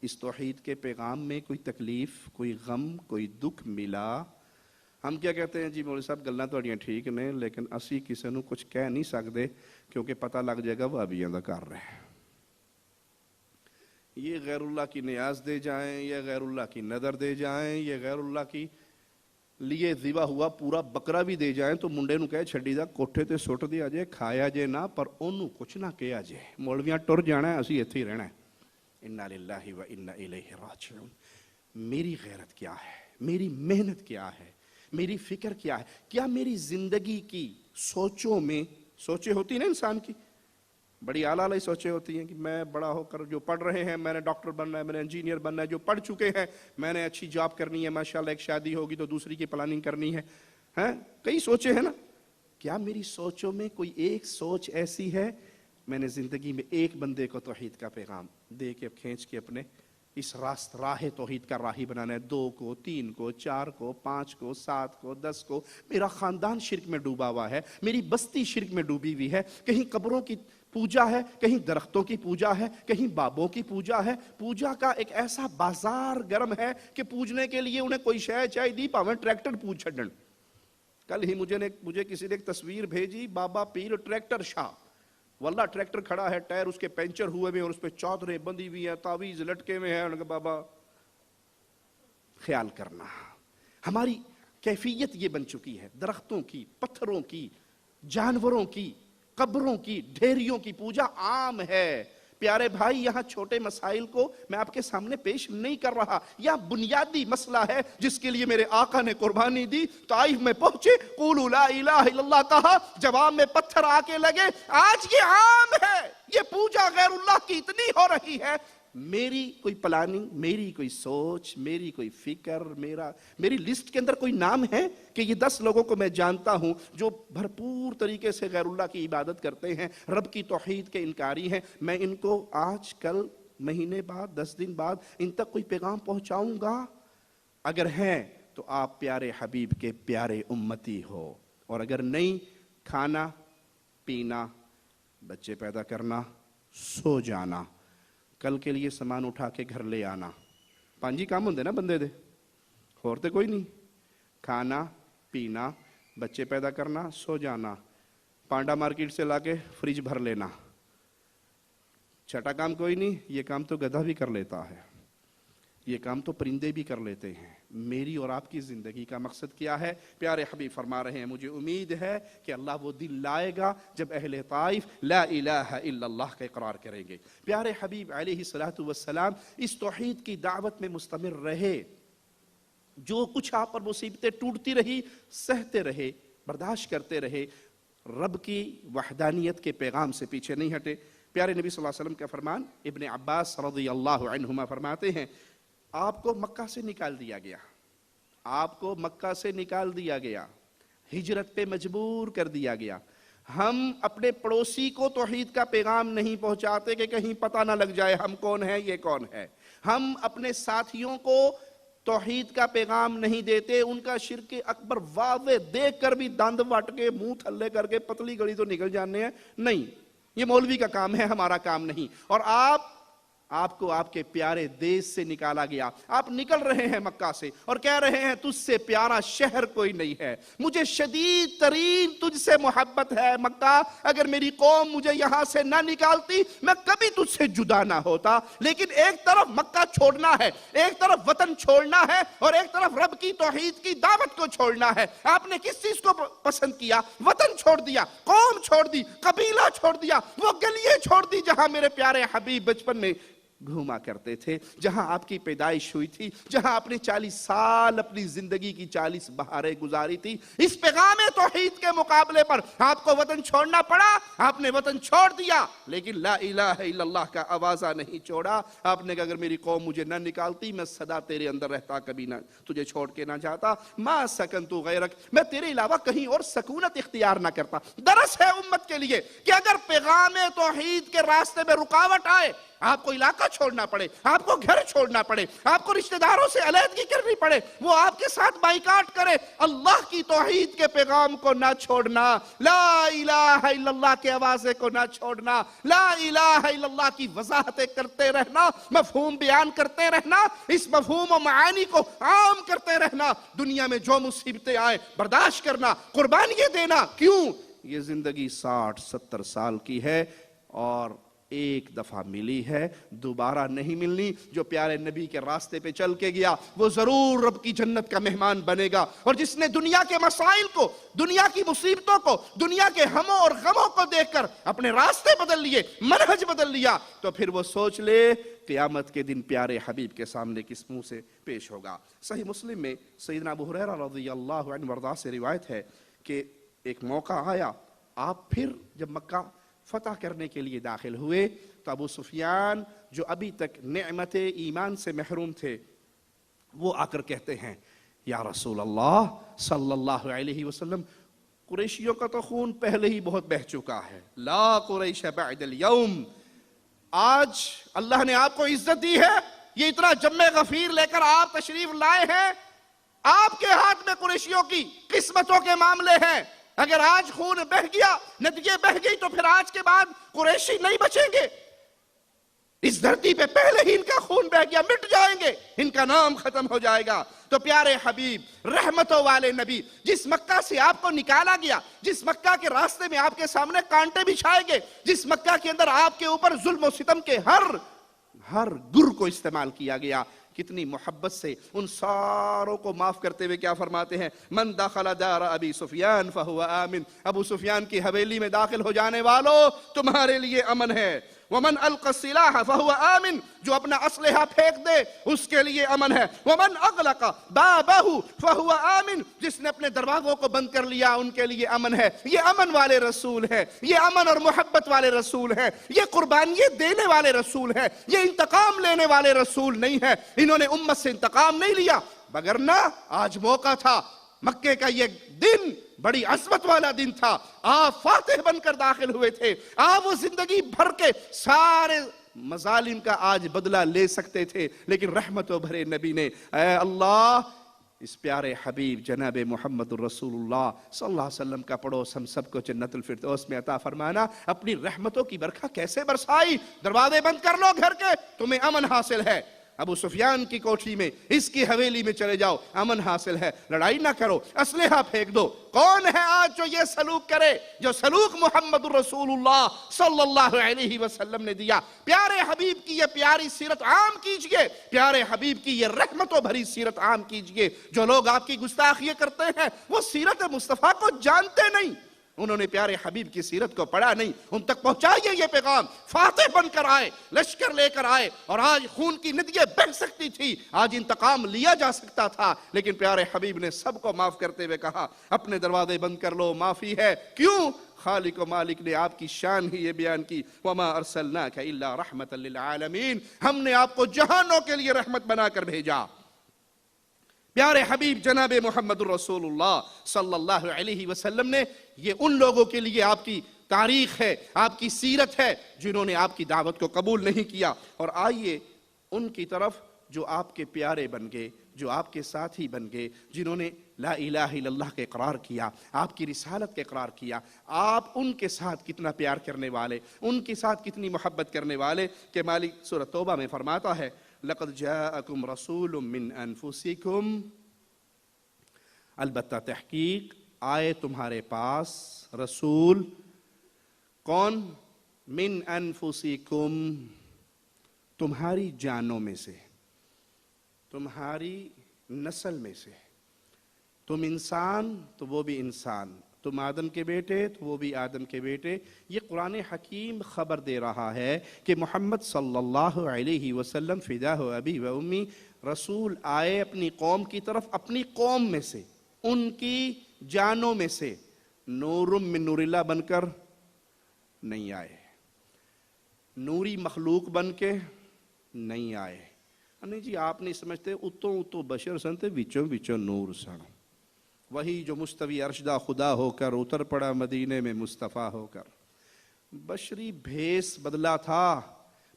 اس توحید کے پیغام میں کوئی تکلیف، کوئی غم، کوئی دکھ ملا؟ ہم کیا کہتے ہیں، جی مولوی صاحب گلاں تہاڈیاں ٹھیک نے، لیکن اسی کسی نو کچھ کہہ نہیں سکتے کیونکہ پتہ لگ جائے گا وہابیاں دا کر رہے ہیں۔ یہ غیر اللہ کی نیاز دے جائیں، یہ غیر اللہ کی نظر دے جائیں، یہ غیر اللہ کی لیے ذبح ہوا پورا بکرا بھی دے جائیں تو منڈے نو کہے چھڈی دا کوٹھے تے سٹ دیا جائے، کھایا جائے نہ، پر انہوں کچھ نہ کیا جائے۔ مولویاں ٹر جانا ہے، اسی ایتھے ہی رہنا ہے۔ انا للہ و انا الیہ راجعون۔ میری غیرت کیا ہے؟ میری محنت کیا ہے؟ میری فکر کیا ہے؟ کیا میری زندگی کی سوچوں میں، سوچیں ہوتی نا انسان کی، بڑی اعلیٰ اعلیٰ سوچیں ہوتی ہیں کہ میں بڑا ہو کر جو پڑھ رہے ہیں، میں نے ڈاکٹر بننا ہے، میں نے انجینئر بننا ہے، جو پڑھ چکے ہیں میں نے اچھی جاب کرنی ہے، ماشاءاللہ ایک شادی ہوگی تو دوسری کی پلاننگ کرنی ہے، کئی سوچیں ہیں نا۔ کیا میری سوچوں میں کوئی ایک سوچ ایسی ہے میں نے زندگی میں ایک بندے کو توحید کا پیغام دے کے کھینچ کے اپنے اس راہ توحید کا راہی بنانا ہے؟ 2 کو، 3 کو، 4 کو، 5 کو، 7 کو، 10 کو۔ میرا خاندان شرک میں ڈوبا ہوا ہے، میری بستی شرک میں ڈوبی ہوئی ہے، کہیں قبروں کی پوجا ہے، کہیں درختوں کی پوجا ہے، کہیں بابوں کی پوجا ہے۔ پوجا کا ایک ایسا بازار گرم ہے کہ پوجنے کے لیے انہیں کوئی شے چاہیے دی، پاویں ٹریکٹر پوج چھڈن۔ کل ہی مجھے کسی نے ایک تصویر بھیجی، بابا پیر ٹریکٹر شاہ، واللہ ٹریکٹر کھڑا ہے، ٹائر اس کے پنچر ہوئے ہوئے اور اس پہ چادریں بندھی ہوئی ہیں، تعویذ لٹکے ہوئے ہیں۔ انہوں نے کہا بابا خیال کرنا، ہماری کیفیت یہ بن چکی ہے، درختوں کی، پتھروں کی، جانوروں کی، قبروں کی، ڈھیریوں کی پوجا عام ہے۔ پیارے بھائی، یہاں چھوٹے مسائل کو میں آپ کے سامنے پیش نہیں کر رہا، یہ بنیادی مسئلہ ہے جس کے لیے میرے آقا نے قربانی دی۔ طائف میں پہنچے، قولوا لا الہ الا اللہ کہا، جواب میں پتھر آ کے لگے۔ آج یہ عام ہے، یہ پوجا غیر اللہ کی اتنی ہو رہی ہے۔ میری کوئی پلاننگ، میری کوئی سوچ، میری کوئی فکر، میری لسٹ کے اندر کوئی نام ہے کہ یہ 10 لوگوں کو میں جانتا ہوں جو بھرپور طریقے سے غیر اللہ کی عبادت کرتے ہیں، رب کی توحید کے انکاری ہیں، میں ان کو آج کل مہینے بعد 10 دن بعد ان تک کوئی پیغام پہنچاؤں گا؟ اگر ہیں تو آپ پیارے حبیب کے پیارے امتی ہو، اور اگر نہیں، کھانا پینا، بچے پیدا کرنا، سو جانا، کل کے لیے سامان اٹھا کے گھر لے آنا، 5 ہی کام ہوندے نا بندے دے، اور تے کوئی نہیں۔ کھانا پینا، بچے پیدا کرنا، سو جانا، پانڈا مارکیٹ سے لا کے فریج بھر لینا، چھٹا کام کوئی نہیں۔ یہ کام تو گدھا بھی کر لیتا ہے۔ یہ کام تو پرندے بھی کر لیتے ہیں. میری اور آپ کی زندگی کا مقصد کیا ہے؟ پیارے حبیب فرما رہے ہیں مجھے امید ہے کہ اللہ وہ دن لائے گا جب اہل طائف لا الہ الا اللہ کا اقرار کریں گے. پیارے حبیب علیہ الصلوۃ والسلام اس توحید کی دعوت میں مستمر رہے. جو کچھ آپ پر مصیبتیں ٹوٹتی رہی سہتے رہے، برداشت کرتے رہے، رب کی وحدانیت کے پیغام سے پیچھے نہیں ہٹے. پیارے نبی صلی اللہ علیہ وسلم کا فرمان ابن عباس رضی اللہ عنہما فرماتے ہیں آپ کو مکہ سے نکال دیا گیا، آپ کو مکہ سے نکال دیا گیا، ہجرت پہ مجبور کر دیا گیا. ہم اپنے پڑوسی کو توحید کا پیغام نہیں پہنچاتے کہ کہیں پتہ نہ لگ جائے ہم کون ہیں یہ کون ہے. ہم اپنے ساتھیوں کو توحید کا پیغام نہیں دیتے، ان کا شرک اکبر واضح دیکھ کر بھی دند وٹ کے منہ تھلے کر کے پتلی گڑی تو نکل جانے ہیں. نہیں، یہ مولوی کا کام ہے، ہمارا کام نہیں. اور آپ کو آپ کے پیارے دیش سے نکالا گیا، آپ نکل رہے ہیں مکہ سے اور کہہ رہے ہیں تجھ سے پیارا شہر کوئی نہیں ہے، مجھے شدید ترین تجھ سے محبت ہے مکہ. اگر میری قوم مجھے یہاں سے نہ نکالتی میں کبھی تجھ سے جدا نہ ہوتا. لیکن ایک طرف مکہ چھوڑنا ہے، ایک طرف وطن چھوڑنا ہے، اور ایک طرف رب کی توحید کی دعوت کو چھوڑنا ہے. آپ نے کس چیز کو پسند کیا؟ وطن چھوڑ دیا، قوم چھوڑ دی، قبیلہ چھوڑ دیا، وہ گلیاں چھوڑ دی جہاں میرے پیارے حبیب بچپن میں گھوما کرتے تھے، جہاں آپ کی پیدائش ہوئی تھی، جہاں آپ نے 40 سال اپنی زندگی کی 40 بہاریں گزاری تھی. اس پیغام توحید کے مقابلے پر آپ کو وطن چھوڑنا پڑا. آپ نے وطن چھوڑ دیا لیکن لا الہ الا اللہ کا آوازہ نہیں چھوڑا. آپ نے کہا اگر میری قوم مجھے نہ نکالتی میں سدا تیرے اندر رہتا، کبھی نہ تجھے چھوڑ کے نہ جاتا. ما سکنت غیرک، میں تیرے علاوہ کہیں اور سکونت اختیار نہ کرتا. درس ہے امت کے لیے کہ اگر پیغام توحید کے راستے میں رکاوٹ آئے، آپ کو علاقہ چھوڑنا پڑے، آپ کو گھر چھوڑنا پڑے، آپ کو رشتہ داروں سے علیحدگی کرنی پڑے، وہ آپ کے ساتھ بائیکاٹ کرے، اللہ کی توحید کے پیغام کو نہ چھوڑنا، لا الہ الا اللہ کے آوازے کو نہ چھوڑنا، لا الہ الا اللہ کی وضاحتیں کرتے رہنا، مفہوم بیان کرتے رہنا، اس مفہوم و معانی کو عام کرتے رہنا. دنیا میں جو مصیبتیں آئے برداشت کرنا، قربانیاں دینا. کیوں؟ یہ زندگی 60-70 سال کی ہے اور ایک دفعہ ملی ہے، دوبارہ نہیں ملنی. جو پیارے نبی کے راستے پہ چل کے گیا وہ ضرور رب کی جنت کا مہمان بنے گا. اور جس نے دنیا کے مسائل کو، دنیا کی مصیبتوں کو، دنیا کے ہموں اور غموں کو دیکھ کر اپنے راستے بدل لیے، منہج بدل لیا، تو پھر وہ سوچ لے قیامت کے دن پیارے حبیب کے سامنے کس منہ سے پیش ہوگا. صحیح مسلم میں سیدنا ابو ہریرہ رضی اللہ عنہ وارضاہ سے روایت ہے کہ ایک موقع آیا، آپ پھر جب مکہ فتح کرنے کے لیے داخل ہوئے تو ابو سفیان جو ابھی تک نعمت ایمان سے محروم تھے وہ آ کر کہتے ہیں یا رسول اللہ صلی اللہ علیہ وسلم، قریشیوں کا تو خون پہلے ہی بہت بہہ چکا ہے، لا قریش بعد اليوم. آج اللہ نے آپ کو عزت دی ہے، یہ اتنا جمع غفیر لے کر آپ تشریف لائے ہیں، آپ کے ہاتھ میں قریشیوں کی قسمتوں کے معاملے ہیں. اگر آج خون بہ گیا، ندیے بہ گئی، تو پھر آج کے بعد قریشی نہیں بچیں گے. اس دھرتی پہ پہلے ہی ان کا خون بہ گیا، مٹ جائیں گے، ان کا نام ختم ہو جائے گا. تو پیارے حبیب، رحمتوں والے نبی، جس مکہ سے آپ کو نکالا گیا، جس مکہ کے راستے میں آپ کے سامنے کانٹے بچھائے گئے، جس مکہ کے اندر آپ کے اوپر ظلم و ستم کے ہر گر کو استعمال کیا گیا، کتنی محبت سے ان ساروں کو معاف کرتے ہوئے کیا فرماتے ہیں؟ من دخل دار ابی سفیان فہو آمن، ابو سفیان کی حویلی میں داخل ہو جانے والوں تمہارے لیے امن ہے. ومن القى السلاح فهو آمن، جو اپنا اسلحہ پھینک دے اس کے لیے امن ہے. ومن اغلق بابه فهو آمن، جس نے اپنے دروازوں کو بند کر لیا ان کے لیے امن ہے. یہ امن والے رسول ہیں، یہ امن اور محبت والے رسول ہیں، یہ قربانیاں دینے والے رسول ہیں، یہ انتقام لینے والے رسول نہیں ہیں. انہوں نے امت سے انتقام نہیں لیا، وگرنہ آج موقع تھا. مکے کا یہ دن بڑی عظمت والا دن تھا، آپ فاتح بن کر داخل ہوئے تھے، آپ وہ زندگی بھر کے سارے مظالم کا آج بدلہ لے سکتے تھے، لیکن رحمتوں بھرے نبی نے اے اللہ اس پیارے حبیب جناب محمد الرسول اللہ صلی اللہ علیہ وسلم کا پڑوس ہم سب کو جنت الفردوس میں عطا فرمانا. اپنی رحمتوں کی برکھا کیسے برسائی؟ دروازے بند کر لو گھر کے، تمہیں امن حاصل ہے. ابو سفیان کی کوٹھی میں، اس کی حویلی میں چلے جاؤ، امن حاصل ہے، لڑائی نہ کرو، اسلحہ پھینک دو۔ کون ہے آج جو یہ سلوک کرے، جو سلوک محمد الرسول اللہ صلی اللہ علیہ وسلم نے دیا؟ پیارے حبیب کی یہ پیاری سیرت عام کیجئے، پیارے حبیب کی یہ رحمتوں بھری سیرت عام کیجئے۔ جو لوگ آپ کی گستاخیاں کرتے ہیں وہ سیرت مصطفیٰ کو جانتے نہیں، انہوں نے پیارے حبیب کی سیرت کو پڑھا نہیں۔ ان تک پہنچائیے یہ پیغام۔ فاتح بن کر آئے، لشکر لے کر آئے، اور آج خون کی ندیاں بہہ سکتی تھی، آج انتقام لیا جا سکتا تھا، لیکن پیارے حبیب نے سب کو معاف کرتے ہوئے کہا اپنے دروازے بند کر لو، معافی ہے۔ کیوں؟ خالق و مالک نے آپ کی شان ہی یہ بیان کی، وَمَا أَرْسَلْنَاكَ إِلَّا رَحْمَةً لِلْعَالَمِينَ، ہم نے آپ کو جہانوں کے لیے رحمت بنا کر بھیجا۔ پیارے حبیب جناب محمد الرسول اللہ صلی اللہ علیہ وسلم نے یہ ان لوگوں کے لیے آپ کی تاریخ ہے، آپ کی سیرت ہے جنہوں نے آپ کی دعوت کو قبول نہیں کیا۔ اور آئیے ان کی طرف جو آپ کے پیارے بن گئے، جو آپ کے ساتھی بن گئے، جنہوں نے لا الہ الا اللہ کے اقرار کیا، آپ کی رسالت کے اقرار کیا۔ آپ ان کے ساتھ کتنا پیار کرنے والے، ان کے ساتھ کتنی محبت کرنے والے کہ مالک سورۃ توبہ میں فرماتا ہے لَقَدْ جَاءَكُمْ رَسُولٌ مِّنْ أَنفُسِكُمْ، البتہ تحقیق آئے تمہارے پاس رسول، کون؟ من انفسکم، تمہاری جانوں میں سے، تمہاری نسل میں سے۔ تم انسان تو وہ بھی انسان، تم آدم کے بیٹے تو وہ بھی آدم کے بیٹے۔ یہ قرآن حکیم خبر دے رہا ہے کہ محمد صلی اللہ علیہ وسلم فداہ ابی و امی، رسول آئے اپنی قوم کی طرف، اپنی قوم میں سے، ان کی جانوں میں سے، نور من نور اللہ بن کر نہیں آئے، نوری مخلوق بن کے نہیں آئے۔ نہیں جی آپ نہیں سمجھتے، اتوں بشر سن تے وچوں وچوں نور سن۔ وہی جو مستوی ارشدہ خدا ہو کر اتر پڑا مدینے میں مصطفیٰ ہو کر، بشری بھیس بدلا تھا،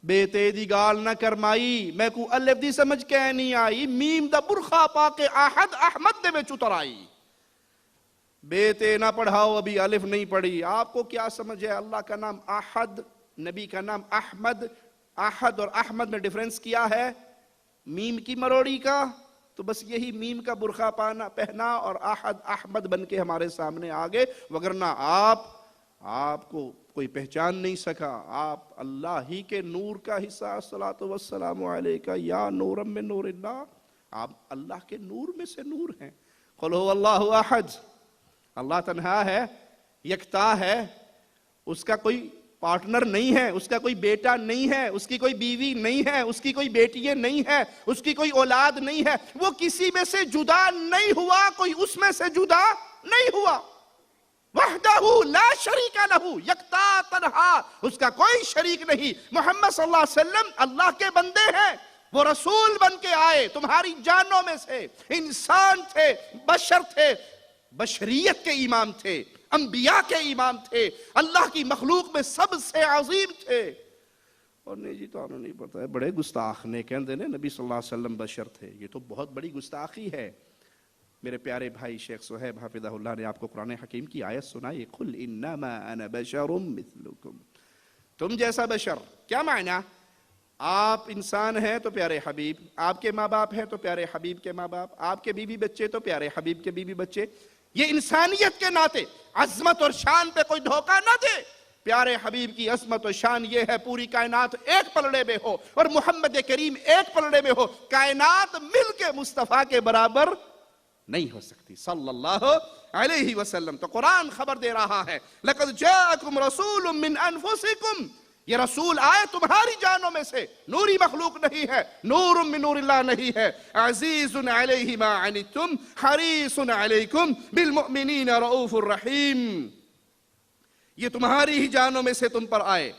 بے تیدی گال نہ کرمائی، میں کو الف دی سمجھ کے نہیں آئی، میم دا برخا پا کے احد احمد دے وچ اتر آئی۔ بے تے نہ پڑھاؤ، ابھی الف نہیں پڑھی، آپ کو کیا سمجھ ہے؟ اللہ کا نام احد، نبی کا نام احمد، احد اور احمد میں ڈیفرنس کیا ہے؟ میم کی مروڑی کا، تو بس یہی میم کا برخا پہنا اور احد احمد بن کے ہمارے سامنے آگے، وگرنہ آپ کو کوئی پہچان نہیں سکا۔ آپ اللہ ہی کے نور کا حصہ، الصلاۃ والسلام علیکہ یا نورا من نور اللہ، آپ اللہ کے نور میں سے نور ہیں۔ قل هو اللہ احد، اللہ تنہا ہے، یکتا ہے، اس کا کوئی پارٹنر نہیں ہے، اس کا کوئی بیٹا نہیں ہے، اس کی کوئی بیوی نہیں ہے، اس کی کوئی بیٹی نہیں ہے، اس کی کوئی اولاد نہیں ہے، وہ کسی میں سے جدا نہیں ہوا، کوئی اس میں سے جدا نہیں ہوا۔ وحدہ لا شریک لہ، یکتا تنہا، اس کا کوئی شریک نہیں۔ محمد صلی اللہ علیہ وسلم اللہ کے بندے ہیں، وہ رسول بن کے آئے تمہاری جانوں میں سے، انسان تھے، بشر تھے، بشریت کے امام تھے، انبیاء کے امام تھے، اللہ کی مخلوق میں سب سے عظیم تھے۔ اور نہیں جی تو انہوں نہیں پتا ہے، بڑے گستاخ نے کہندے نے نبی صلی اللہ علیہ وسلم بشر تھے، یہ تو بہت بڑی گستاخی ہے۔ میرے پیارے بھائی شیخ صہیب حافظہ اللہ نے آپ کو قرآن حکیم کی آیت سنائی، قل انما انا بشر مثلکم، تم جیسا بشر۔ کیا معنی؟ آپ انسان ہیں تو پیارے حبیب، آپ کے ماں باپ ہیں تو پیارے حبیب کے ماں باپ، آپ کے بیوی بچے تو پیارے حبیب کے بیوی بچے۔ یہ انسانیت کے ناطے عظمت اور شان پہ کوئی دھوکہ نہ دے۔ پیارے حبیب کی عظمت و شان یہ ہے پوری کائنات ایک پلڑے میں ہو اور محمد کریم ایک پلڑے میں ہو، کائنات مل کے مصطفیٰ کے برابر نہیں ہو سکتی صلی اللہ علیہ وسلم۔ تو قرآن خبر دے رہا ہے لَقَدْ جَاءَكُمْ رَسُولٌ مِّنْ أَنفُسِكُمْ، یہ رسول آئے تمہاری جانوں میں سے، نوری مخلوق نہیں ہے، نور من نور اللہ نہیں ہے۔ عزیز علیہ ما عنتم حریص علیکم بالمؤمنین رؤوف الرحیم، یہ تمہاری ہی جانوں میں سے تم پر آئے،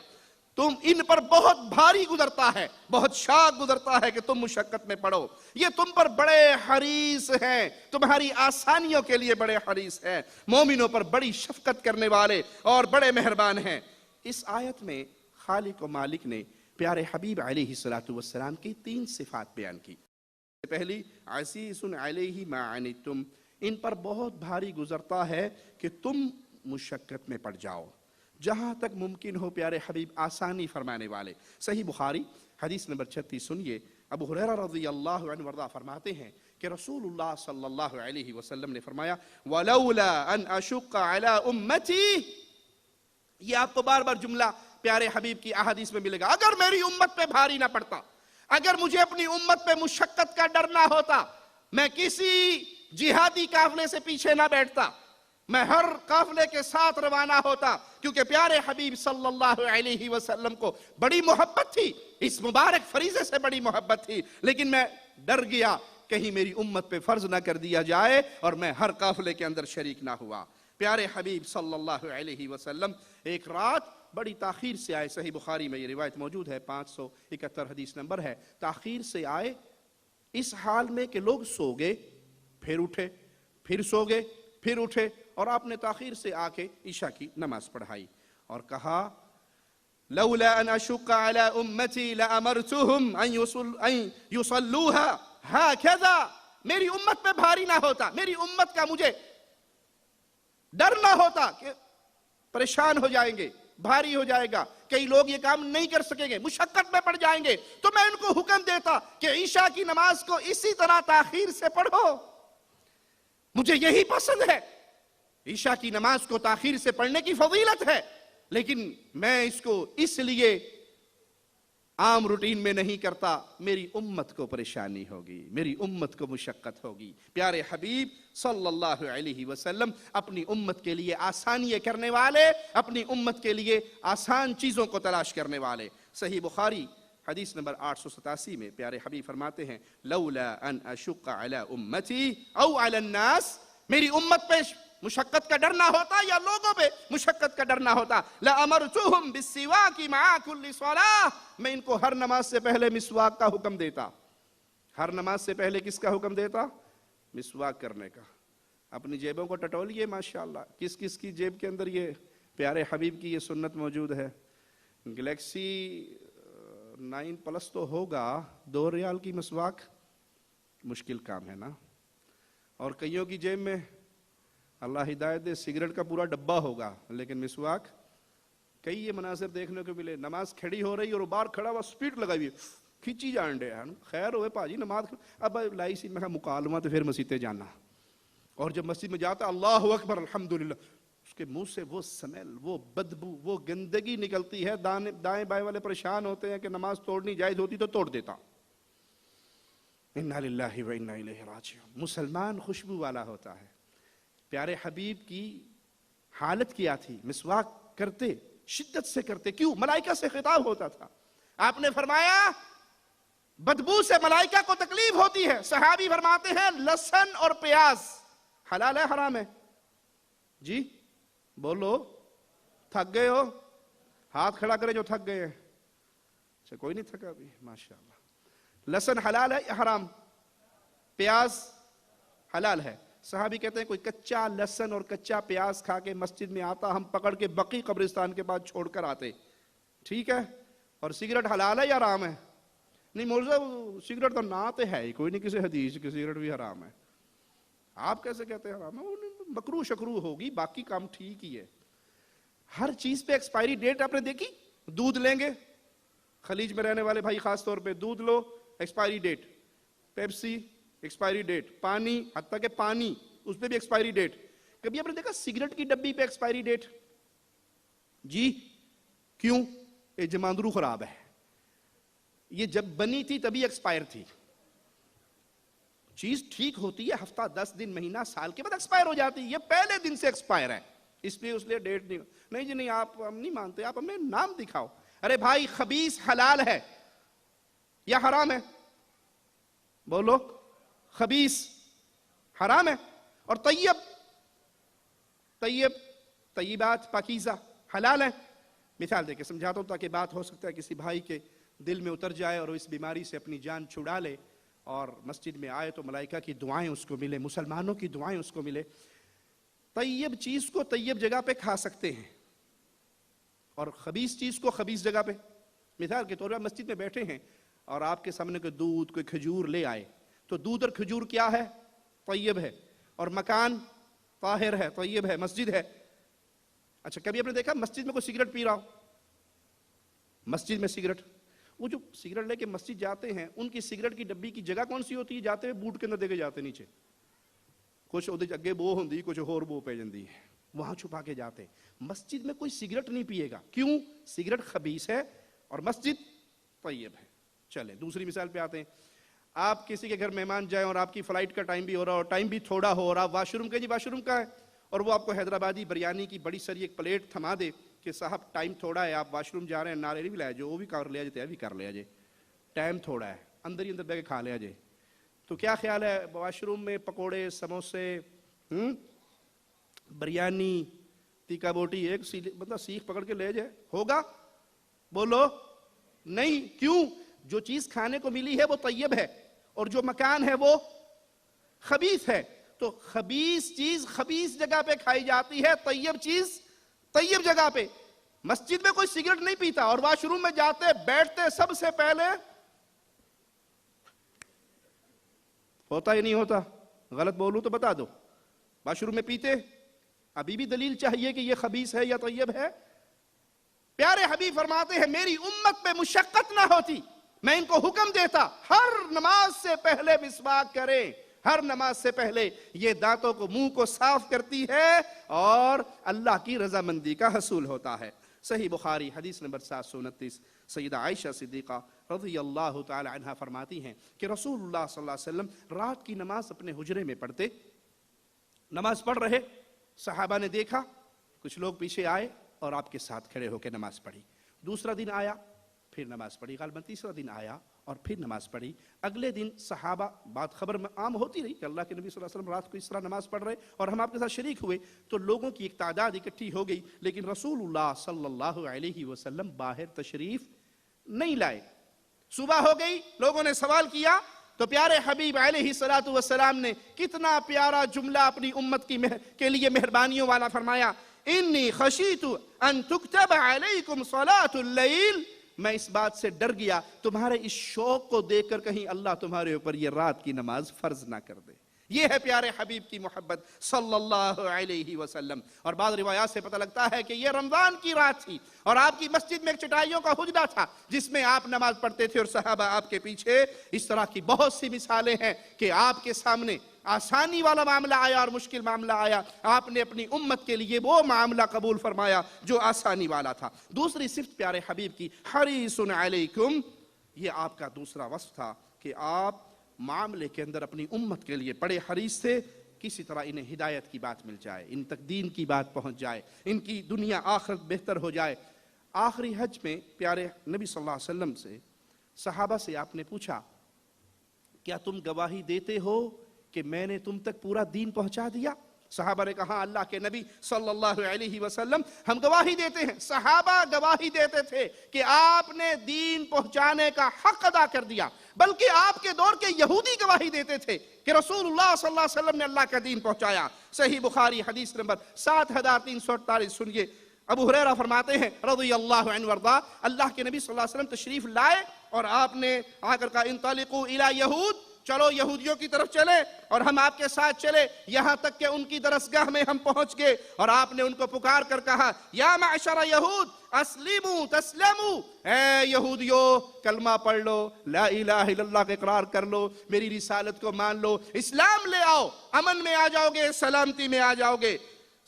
تم ان پر بہت بھاری گزرتا ہے، بہت شاق گزرتا ہے کہ تم مشقت میں پڑو، یہ تم پر بڑے حریص ہیں، تمہاری آسانیوں کے لیے بڑے حریص ہیں، مومنوں پر بڑی شفقت کرنے والے اور بڑے مہربان ہیں۔ اس آیت میں خالق و مالک نے پیارے حبیب علیہ السلام کی 3 صفات بیان کی۔ پہلی عزیز علیہ ما عنتم، ان پر بہت بھاری گزرتا ہے کہ تم مشقت میں پڑ جاؤ، جہاں تک ممکن ہو پیارے حبیب آسانی فرمانے والے۔ صحیح بخاری حدیث نمبر 36 سنیے، ابو ہریرہ رضی اللہ عنہ وارضہ فرماتے ہیں کہ رسول اللہ صلی اللہ علیہ وسلم نے فرمایا وَلَوْلَا أَنْ أَشُقَّ عَلَىٰ أُمَّتِي، یہ آپ کو بار بار جملہ پیارے حبیب کی احادیث میں ملے گا، اگر میری امت پہ بھاری نہ پڑتا، اگر مجھے اپنی امت پہ مشقت کا ڈر نہ ہوتا، میں کسی جہادی قافلے سے پیچھے نہ بیٹھتا، میں ہر قافلے کے ساتھ روانہ ہوتا، کیونکہ پیارے حبیب صلی اللہ علیہ وسلم کو بڑی محبت تھی، اس مبارک فریضے سے بڑی محبت تھی، لیکن میں ڈر گیا کہیں میری امت پہ فرض نہ کر دیا جائے اور میں ہر قافلے کے اندر شریک نہ ہوا۔ پیارے حبیب صلی اللہ علیہ وسلم ایک رات بڑی تاخیر سے آئے، صحیح بخاری میں یہ روایت موجود ہے، 571 حدیث نمبر ہے، تاخیر سے آئے اس حال میں کہ لوگ سو گئے، پھر اٹھے، پھر سو گئے، پھر اٹھے، اور آپ نے تاخیر سے آ کے عشاء کی نماز پڑھائی اور کہا لولا ان اشق على امتی لامرتهم ان يصلوها هكذا، میری امت پہ بھاری نہ ہوتا، میری امت کا مجھے ڈر نہ ہوتا کہ پریشان ہو جائیں گے، بھاری ہو جائے گا، کئی لوگ یہ کام نہیں کر سکیں گے، مشقت میں پڑ جائیں گے، تو میں ان کو حکم دیتا کہ عشاء کی نماز کو اسی طرح تاخیر سے پڑھو، مجھے یہی پسند ہے، عشاء کی نماز کو تاخیر سے پڑھنے کی فضیلت ہے، لیکن میں اس کو اس لیے عام روٹین میں نہیں کرتا، میری امت کو پریشانی ہوگی، میری امت کو مشقت ہوگی۔ پیارے حبیب صلی اللہ علیہ وسلم اپنی امت کے لیے آسانیاں کرنے والے، اپنی امت کے لیے آسان چیزوں کو تلاش کرنے والے۔ صحیح بخاری حدیث نمبر 887 میں پیارے حبیب فرماتے ہیں لولا ان اشق علی امتی او علی الناس، میری امت پہ مشقت کا ڈر نہ ہوتا یا لوگوں پہ مشقت کا ڈر نہ ہوتا، لَأَمَرْتُهُمْ بِالسِّوَاكِ مَعَ كُلِّ صَلَاةٍ، میں ان کو ہر نماز سے پہلے مسواک کا حکم دیتا، ہر نماز سے پہلے کس کا حکم دیتا؟ مسواک کرنے کا۔ اپنی جیبوں کو ٹٹولیے ماشاءاللہ، کس کس کی جیب کے اندر یہ پیارے حبیب کی یہ سنت موجود ہے؟ گلیکسی 9 پلس تو ہوگا، 2 ریال کی مسواک مشکل کام ہے نا، اور کئیوں کی جیب میں اللہ ہدایت دے سگریٹ کا پورا ڈبہ ہوگا، لیکن مسواک، کئی یہ مناظر دیکھنے کو ملے، نماز کھڑی ہو رہی اور باہر کھڑا ہوا سپیڈ لگائی ہوئی کھینچی جان رہے ہیں، خیر ہوئے پاجی نماز، اب لائی سی میں مکالمہ تو پھر مسجد جانا، اور جب مسجد میں جاتا اللہ اکبر الحمدللہ، اس کے منہ سے وہ سمیل، وہ بدبو، وہ گندگی نکلتی ہے، دائیں بائیں والے پریشان ہوتے ہیں کہ نماز توڑنی جائز ہوتی تو توڑ دیتا۔ انا للہ و انا الیہ راجعون۔ مسلمان خوشبو والا ہوتا ہے، پیارے حبیب کی حالت کیا تھی؟ مسواک کرتے، شدت سے کرتے، کیوں؟ ملائکہ سے خطاب ہوتا تھا، آپ نے فرمایا بدبو سے ملائکہ کو تکلیف ہوتی ہے، صحابی فرماتے ہیں لہسن اور پیاز حلال ہے حرام ہے؟ جی بولو، تھک گئے ہو؟ ہاتھ کھڑا کرے جو تھک گئے ہیں، اچھا کوئی نہیں تھکا ابھی، ماشاءاللہ۔ لہسن حلال ہے یا حرام؟ پیاز حلال ہے۔ صحابی کہتے ہیں کوئی کچا لہسن اور کچا پیاز کھا کے مسجد میں آتا، ہم پکڑ کے بقی قبرستان کے بعد چھوڑ کر آتے، ٹھیک ہے؟ اور سگریٹ حلال ہے یا حرام ہے؟ نہیں مولوی صاحب سگریٹ تو نہ تو ہے ہی کوئی نہیں کسی حدیث کی سگریٹ بھی حرام ہے، آپ کیسے کہتے ہیں حرام ہے؟ مکروہ شکروہ ہوگی، باقی کام ٹھیک ہی ہے۔ ہر چیز پہ ایکسپائری ڈیٹ آپ نے دیکھی؟ دودھ لیں گے، خلیج میں رہنے والے بھائی خاص طور پہ دودھ لو expiry date, Pepsi expiry date, پانی، حتیٰ کہ پانی اس پہ بھی ایکسپائری ڈیٹ۔ کبھی آپ نے دیکھا سگریٹ کی ڈبی پہ ایکسپائری ڈیٹ؟ جی کیوں؟ یہ جماندرو خراب ہے، یہ جب بنی تھی تبھی ایکسپائر تھی، چیز ٹھیک ہوتی ہے ہفتہ 10 دن مہینہ سال کے بعد ایکسپائر ہو جاتی ہے، یہ پہلے دن سے ایکسپائر ہے، اس لیے ڈیٹ نہیں جی نہیں آپ ہم نہیں مانتے، آپ ہمیں نام دکھاؤ۔ ارے بھائی خبیث حلال ہے یا حرام ہے؟ بولو، خبیث حرام ہے، اور طیبات پاکیزہ حلال ہے۔ مثال دے کے سمجھاتا ہوں تاکہ بات ہو سکتا ہے کسی بھائی کے دل میں اتر جائے اور اس بیماری سے اپنی جان چھڑا لے اور مسجد میں آئے تو ملائکہ کی دعائیں اس کو ملے، مسلمانوں کی دعائیں اس کو ملے۔ طیب چیز کو طیب جگہ پہ کھا سکتے ہیں اور خبیث چیز کو خبیث جگہ پہ۔ مثال کے طور پر مسجد میں بیٹھے ہیں اور آپ کے سامنے کوئی دودھ کوئی کھجور لے آئے تو دودھ اور کھجور کیا ہے؟ طیب ہے، اور مکان طاہر ہے، طیب ہے، مسجد ہے۔ اچھا کبھی آپ نے دیکھا مسجد میں کوئی سگریٹ پی رہا ہو؟ مسجد میں سگریٹ، وہ جو سگریٹ لے کے مسجد جاتے ہیں ان کی سگریٹ کی ڈبی کی جگہ کون سی ہوتی ہے؟ جاتے ہوئے بوٹ کے اندر دے کے جاتے نیچے، کچھ وہ اگے بو ہوندی کچھ اور بو پہ جاندی ہے، وہاں چھپا کے جاتے ہیں۔ مسجد میں کوئی سگریٹ نہیں پیے گا، کیوں؟ سگریٹ خبیث ہے اور مسجد طیب ہے۔ چلیں دوسری مثال پہ آتے ہیں۔ آپ کسی کے گھر مہمان جائیں اور آپ کی فلائٹ کا ٹائم بھی ہو رہا اور ٹائم بھی تھوڑا ہو رہا، واش روم کے جی واش روم کا ہے، اور وہ آپ کو حیدرآبادی بریانی کی بڑی ساری ایک پلیٹ تھما دے کہ صاحب ٹائم تھوڑا ہے، آپ واش روم جا رہے ہیں، ناریل بھی لائے جو وہ بھی کر لیا جائے بھی کر لیا جائے، ٹائم تھوڑا ہے، اندر ہی اندر بیٹھ کے کھا لیا جائے، تو کیا خیال ہے واش روم میں پکوڑے، سموسے، بریانی، تیکا بوٹی ایک بندہ سیخ پکڑ کے لے جائے؟ ہوگا؟ بولو نہیں۔ کیوں؟ جو چیز کھانے کو ملی ہے وہ طیب ہے اور جو مکان ہے وہ خبیث ہے، تو خبیث چیز خبیث جگہ پہ کھائی جاتی ہے، طیب چیز طیب جگہ پہ۔ مسجد میں کوئی سگریٹ نہیں پیتا اور واش روم میں جاتے بیٹھتے سب سے پہلے ہوتا ہی نہیں ہوتا؟ غلط بولوں تو بتا دو، واش روم میں پیتے؟ ابھی بھی دلیل چاہیے کہ یہ خبیث ہے یا طیب ہے؟ پیارے حبیب فرماتے ہیں میری امت پہ مشقت نہ ہوتی، میں ان کو حکم دیتا ہر نماز سے پہلے مسواک کریں، ہر نماز سے پہلے۔ یہ دانتوں کو، منہ کو صاف کرتی ہے اور اللہ کی رضامندی کا حصول ہوتا ہے۔ صحیح بخاری حدیث نمبر 729، سیدہ عائشہ صدیقہ رضی اللہ تعالی عنہ فرماتی ہیں کہ رسول اللہ صلی اللہ علیہ وسلم رات کی نماز اپنے حجرے میں پڑھتے، نماز پڑھ رہے، صحابہ نے دیکھا، کچھ لوگ پیچھے آئے اور آپ کے ساتھ کھڑے ہو کے نماز پڑھی۔ دوسرا دن آیا پھر نماز پڑھی، غالباً تیسرا دن آیا اور پھر نماز پڑھی۔ اگلے دن صحابہ، بات خبر میں عام ہوتی رہی کہ اللہ کے نبی صلی اللہ علیہ وسلم رات کو اس طرح نماز پڑھ رہے اور ہم آپ کے ساتھ شریک ہوئے، تو لوگوں کی ایک تعداد اکٹھی ہو گئی، لیکن رسول اللہ صلی اللہ علیہ وسلم باہر تشریف نہیں لائے۔ صبح ہو گئی، لوگوں نے سوال کیا تو پیارے حبیب علیہ الصلوۃ والسلام نے کتنا پیارا جملہ اپنی امت کے لیے مہربانیوں والا فرمایا، انی خشیت ان تکتب علیکم صلاۃ اللیل، میں اس بات سے ڈر گیا تمہارے اس شوق کو دیکھ کر کہیں اللہ تمہارے اوپر یہ رات کی نماز فرض نہ کر دے۔ یہ ہے پیارے حبیب کی محبت صلی اللہ علیہ وسلم۔ اور بعض روایات سے پتہ لگتا ہے کہ یہ رمضان کی رات تھی اور آپ کی مسجد میں ایک چٹائیوں کا حجرہ تھا جس میں آپ نماز پڑھتے تھے اور صحابہ آپ کے پیچھے۔ اس طرح کی بہت سی مثالیں ہیں کہ آپ کے سامنے آسانی والا معاملہ آیا اور مشکل معاملہ آیا، آپ نے اپنی امت کے لیے وہ معاملہ قبول فرمایا جو آسانی والا تھا۔ دوسری صفت پیارے حبیب کی حریص علیکم، یہ آپ کا دوسرا وصف تھا کہ آپ معاملے کے اندر اپنی امت کے لیے بڑے حریص تھے، کسی طرح انہیں ہدایت کی بات مل جائے، ان تک دین کی بات پہنچ جائے، ان کی دنیا آخرت بہتر ہو جائے۔ آخری حج میں پیارے نبی صلی اللہ علیہ وسلم سے، صحابہ سے آپ نے پوچھا کیا تم گواہی دیتے ہو کہ میں نے تم تک پورا دین پہنچا دیا؟ صحابہ نے کہا اللہ کے نبی صلی اللہ علیہ وسلم ہم گواہی دیتے ہیں۔ صحابہ گواہی دیتے تھے کہ آپ نے دین پہنچانے کا حق ادا کر دیا، بلکہ آپ کے دور کے یہودی گواہی دیتے تھے کہ رسول اللہ صلی اللہ علیہ وسلم نے اللہ کا دین پہنچایا۔ صحیح بخاری حدیث نمبر 7348 سنیے، ابو ہریرہ فرماتے ہیں رضی اللہ عنہ وارضاہ، اللہ کے نبی صلی اللہ علیہ وسلم تشریف لائے اور آپ نے آ کر کہا انطلقوا الی یہود، چلو یہودیوں کی طرف چلے اور ہم آپ کے ساتھ چلے، یہاں تک کہ ان کی درسگاہ میں ہم پہنچ گئے اور آپ نے ان کو پکار کر کہا یا معشر یہود اسلموا تسلموا، اے یہودیو کلمہ پڑھ لو، لا الہ الا اللہ کا اقرار کر لو، میری رسالت کو مان لو، اسلام لے آؤ، امن میں آ جاؤ گے، سلامتی میں آ جاؤ گے،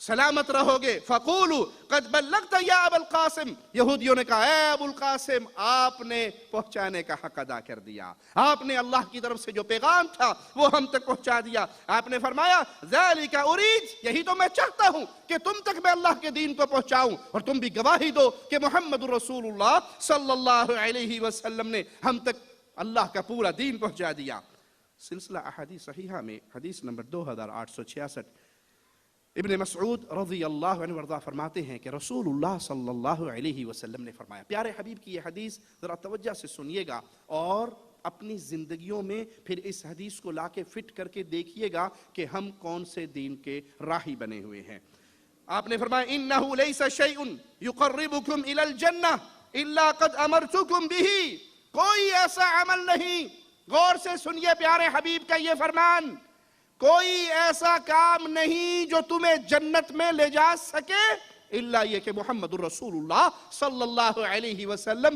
سلامت رہو گے۔ فقولوا قد بلغت یا ابا القاسم، یہودیوں نے کہا اے ابو القاسم آپ نے پہنچانے کا حق ادا کر دیا، آپ نے اللہ کی طرف سے جو پیغام تھا وہ ہم تک پہنچا دیا۔ آپ نے فرمایا ذالک ارید، یہی تو میں چاہتا ہوں کہ تم تک میں اللہ کے دین کو پہنچاؤں اور تم بھی گواہی دو کہ محمد رسول اللہ صلی اللہ علیہ وسلم نے ہم تک اللہ کا پورا دین پہنچا دیا۔ سلسلہ احادیث صحیحہ میں حدیث نمبر 2866، ابن مسعود رضی اللہ عنہ وارضاہ فرماتے ہیں کہ رسول اللہ صلی اللہ علیہ وسلم نے فرمایا، پیارے حبیب کی یہ حدیث ذرا توجہ سے سنیے گا اور اپنی زندگیوں میں پھر اس حدیث کو لا کے فٹ کر کے دیکھیے گا کہ ہم کون سے دین کے راہی بنے ہوئے ہیں۔ آپ نے فرمایا انہ لیس شیء یقربکم الی الجنہ الا قد امرتکم بہ، کوئی ایسا عمل نہیں، غور سے سنیے پیارے حبیب کا یہ فرمان، کوئی ایسا کام نہیں جو تمہیں جنت میں لے جا سکے الا یہ کہ محمد الرسول اللہ صلی اللہ علیہ وسلم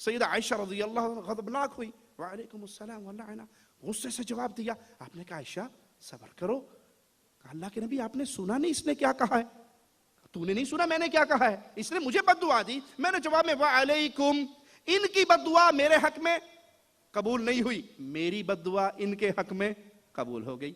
سیدہ عائشہ رضی اللہ عنہ غضبناک ہوئی، وعلیکم السلام واللعنہ، غصے سے جواب دیا. آپ نے کہا عائشہ صبر کرو. کہا اللہ کے نبی آپ نے سنا نہیں اس نے کیا کہا ہے؟ تو نے نہیں سنا میں نے کیا کہا ہے؟ اس نے مجھے بد دعا دی. میں نے جواب میں وعلیکم، ان کی بد دعا میرے حق میں قبول نہیں ہوئی، میری بد دعا ان کے حق میں قبول ہو گئی.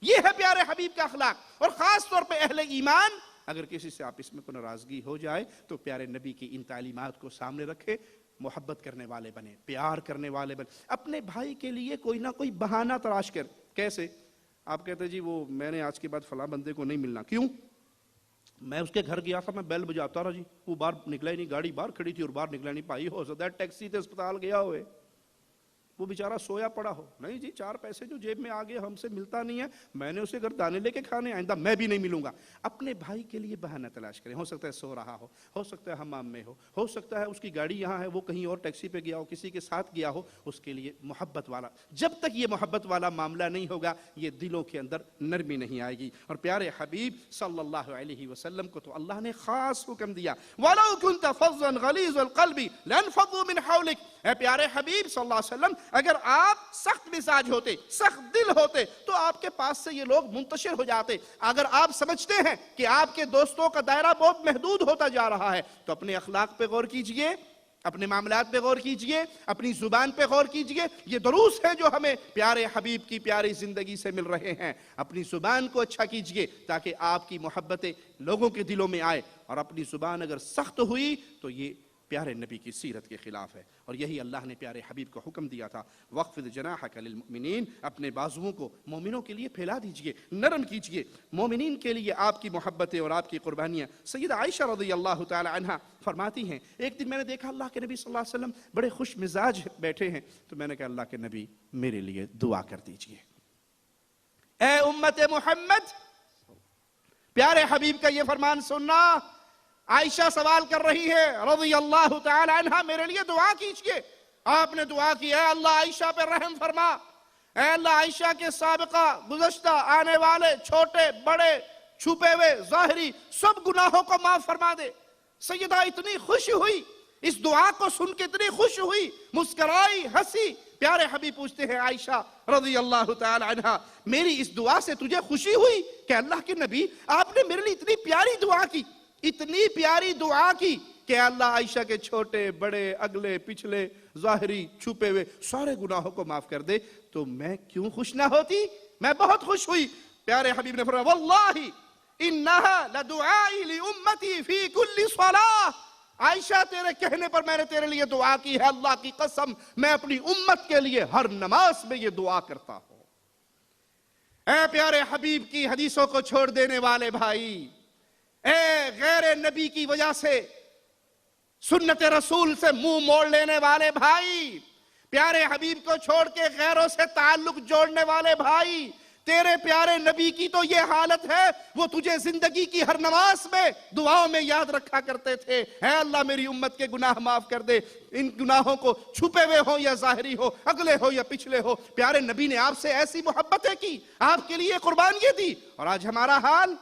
یہ ہے پیارے حبیب کا اخلاق. اور خاص طور پہ اہل ایمان اگر کسی سے آپس میں کوئی ناراضگی ہو جائے تو پیارے نبی کی ان تعلیمات کو سامنے رکھے، محبت کرنے والے بنے، پیار کرنے والے بنے. اپنے بھائی کے لیے کوئی نہ کوئی بہانہ تلاش کر. کیسے؟ آپ کہتے جی وہ میں نے آج کے بعد فلاں بندے کو نہیں ملنا. کیوں؟ میں اس کے گھر گیا تھا، میں بیل بجاتا رہا جی، وہ باہر نکلا ہی نہیں، گاڑی باہر کھڑی تھی اور باہر نکلا نہیں. بھائی ہو سکتا ہے ٹیکسی تے اسپتال گیا ہوئے، وہ بیچارہ سویا پڑا ہو. نہیں جی، 4 پیسے جو جیب میں آگے ہم سے ملتا نہیں ہے، میں نے اسے گھر دانے لے کے کھانے، آئندہ میں بھی نہیں ملوں گا. اپنے بھائی کے لیے بہانہ تلاش کریں. ہو سکتا ہے سو رہا ہو سکتا ہے حمام میں ہو سکتا ہے اس کی گاڑی یہاں ہے، وہ کہیں اور ٹیکسی پہ گیا ہو، کسی کے ساتھ گیا ہو. اس کے لیے محبت والا، جب تک یہ محبت والا معاملہ نہیں ہوگا یہ دلوں کے اندر نرمی نہیں آئے گی. اور پیارے حبیب صلی اللہ علیہ وسلم کو تو اللہ نے خاص حکم دیا، وَلَوْ كُنْتَ فَظًّا غَلِيظَ الْقَلْبِ لَانفَضُّوا مِنْ حَوْلِكَ. اے پیارے حبیب صلی اللہ علیہ وسلم، اگر آپ سخت مزاج ہوتے، سخت دل ہوتے تو آپ کے پاس سے یہ لوگ منتشر ہو جاتے. اگر آپ سمجھتے ہیں کہ آپ کے دوستوں کا دائرہ بہت محدود ہوتا جا رہا ہے تو اپنے اخلاق پہ غور کیجئے، اپنے معاملات پہ غور کیجئے، اپنی زبان پہ غور کیجئے. یہ دروس ہیں جو ہمیں پیارے حبیب کی پیاری زندگی سے مل رہے ہیں. اپنی زبان کو اچھا کیجئے تاکہ آپ کی محبتیں لوگوں کے دلوں میں آئے. اور اپنی زبان اگر سخت ہوئی تو یہ پیارے نبی کی سیرت کے خلاف ہے. اور یہی اللہ نے پیارے حبیب کو حکم دیا تھا، وَخْفِضْ جَنَاحَكَ لِلْمُؤْمِنِينَ، اپنے بازوؤں کو مومنوں کے لیے پھیلا دیجئے، نرم کیجئے. مومنین کے لیے آپ کی محبتیں اور آپ کی قربانیاں. سیدہ عائشہ رضی اللہ تعالی عنہ فرماتی ہیں، ایک دن میں نے دیکھا اللہ کے نبی صلی اللہ علیہ وسلم بڑے خوش مزاج بیٹھے ہیں، تو میں نے کہا اللہ کے نبی میرے لیے دعا کر دیجئے. اے امت محمد، پیارے حبیب کا یہ فرمان سننا. عائشہ سوال کر رہی ہے رضی اللہ تعالی عنہ، میرے لیے دعا کیجئے. آپ نے دعا کی، اے اللہ عائشہ پہ رحم فرما، اے اللہ عائشہ کے سابقہ گزشتہ آنے والے چھوٹے بڑے چھپے ہوئے ظاہری سب گناہوں کو معاف فرما دے. سیدہ اتنی خوش ہوئی، اس دعا کو سن کے اتنی خوش ہوئی، مسکرائی، ہنسی. پیارے حبیب پوچھتے ہیں عائشہ رضی اللہ تعالی عنہ، میری اس دعا سے تجھے خوشی ہوئی؟ کہ اللہ کے نبی آپ نے میرے لیے اتنی پیاری دعا کی، اتنی پیاری دعا کی کہ اللہ عائشہ کے چھوٹے بڑے اگلے پچھلے ظاہری چھپے ہوئے سارے گناہوں کو معاف کر دے، تو میں کیوں خوش نہ ہوتی؟ میں بہت خوش ہوئی. پیارے حبیب نے فرمایا، واللہ انہا لدعائی لامتی فی کل صلاۃ. عائشہ تیرے کہنے پر میں نے تیرے لیے دعا کی ہے، اللہ کی قسم میں اپنی امت کے لیے ہر نماز میں یہ دعا کرتا ہوں. اے پیارے حبیب کی حدیثوں کو چھوڑ دینے والے بھائی، اے غیر نبی کی وجہ سے سنت رسول سے منہ موڑ لینے والے بھائی، پیارے حبیب کو چھوڑ کے غیروں سے تعلق جوڑنے والے بھائی، تیرے پیارے نبی کی تو یہ حالت ہے، وہ تجھے زندگی کی ہر نماز میں دعاؤں میں یاد رکھا کرتے تھے، اے اللہ میری امت کے گناہ معاف کر دے. ان گناہوں کو چھپے ہوئے ہو یا ظاہری ہو، اگلے ہو یا پچھلے ہو، پیارے نبی نے آپ سے ایسی محبتیں کی، آپ کے لیے قربانیاں دی. اور آج ہمارا حال،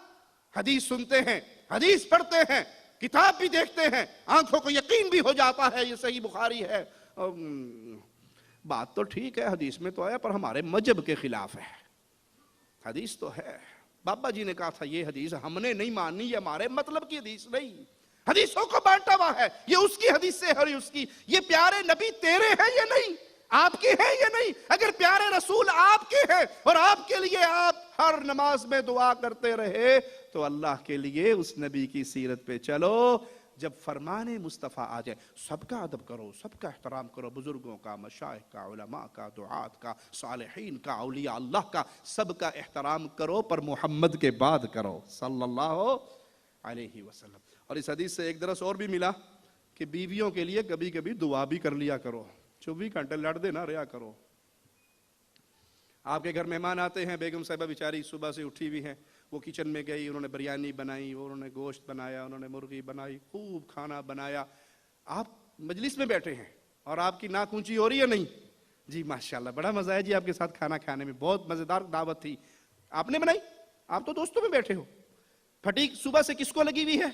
حدیث سنتے ہیں، حدیث پڑھتے ہیں، کتاب بھی دیکھتے ہیں، آنکھوں کو یقین بھی ہو جاتا ہے یہ صحیح بخاری ہے. بات تو ٹھیک ہے، حدیث میں تو آیا، پر ہمارے مذہب کے خلاف ہے. حدیث تو ہے، بابا جی نے کہا تھا یہ حدیث ہم نے نہیں ماننی، یہ ہمارے مطلب کی حدیث نہیں. حدیثوں کو بانٹا ہوا ہے، یہ اس کی حدیث سے اور اس کی. یہ پیارے نبی تیرے ہیں یا نہیں؟ آپ کے ہیں یا نہیں؟ اگر پیارے رسول آپ کے ہیں اور آپ کے لیے آپ ہر نماز میں دعا کرتے رہے تو اللہ کے لیے اس نبی کی سیرت پہ چلو. جب فرمان مصطفیٰ آ جائے، سب کا ادب کرو، سب کا احترام کرو، بزرگوں کا، مشائخ کا، علماء کا، دعات کا، صالحین کا، اولیاء اللہ کا، سب کا احترام کرو، پر محمد کے بعد کرو صلی اللہ علیہ وسلم. اور اس حدیث سے ایک درس اور بھی ملا کہ بیویوں کے لیے کبھی کبھی دعا بھی کر لیا کرو، 24 گھنٹے لڑ دے نہ رہا کرو. آپ کے گھر مہمان آتے ہیں، بیگم صاحبہ بیچاری صبح سے اٹھی ہوئی ہیں، وہ کچن میں گئی، انہوں نے بریانی بنائی، انہوں نے گوشت بنایا، انہوں نے مرغی بنائی، خوب کھانا بنایا. آپ مجلس میں بیٹھے ہیں اور آپ کی ناک اونچی ہو رہی ہے نہیں؟ جی ماشاءاللہ بڑا مزہ ہے جی آپ کے ساتھ کھانا کھانے میں، بہت مزیدار دعوت تھی. آپ نے بنائی؟ آپ تو دوستوں میں بیٹھے ہو. پھٹیک صبح سے کس کو لگی ہوئی ہے؟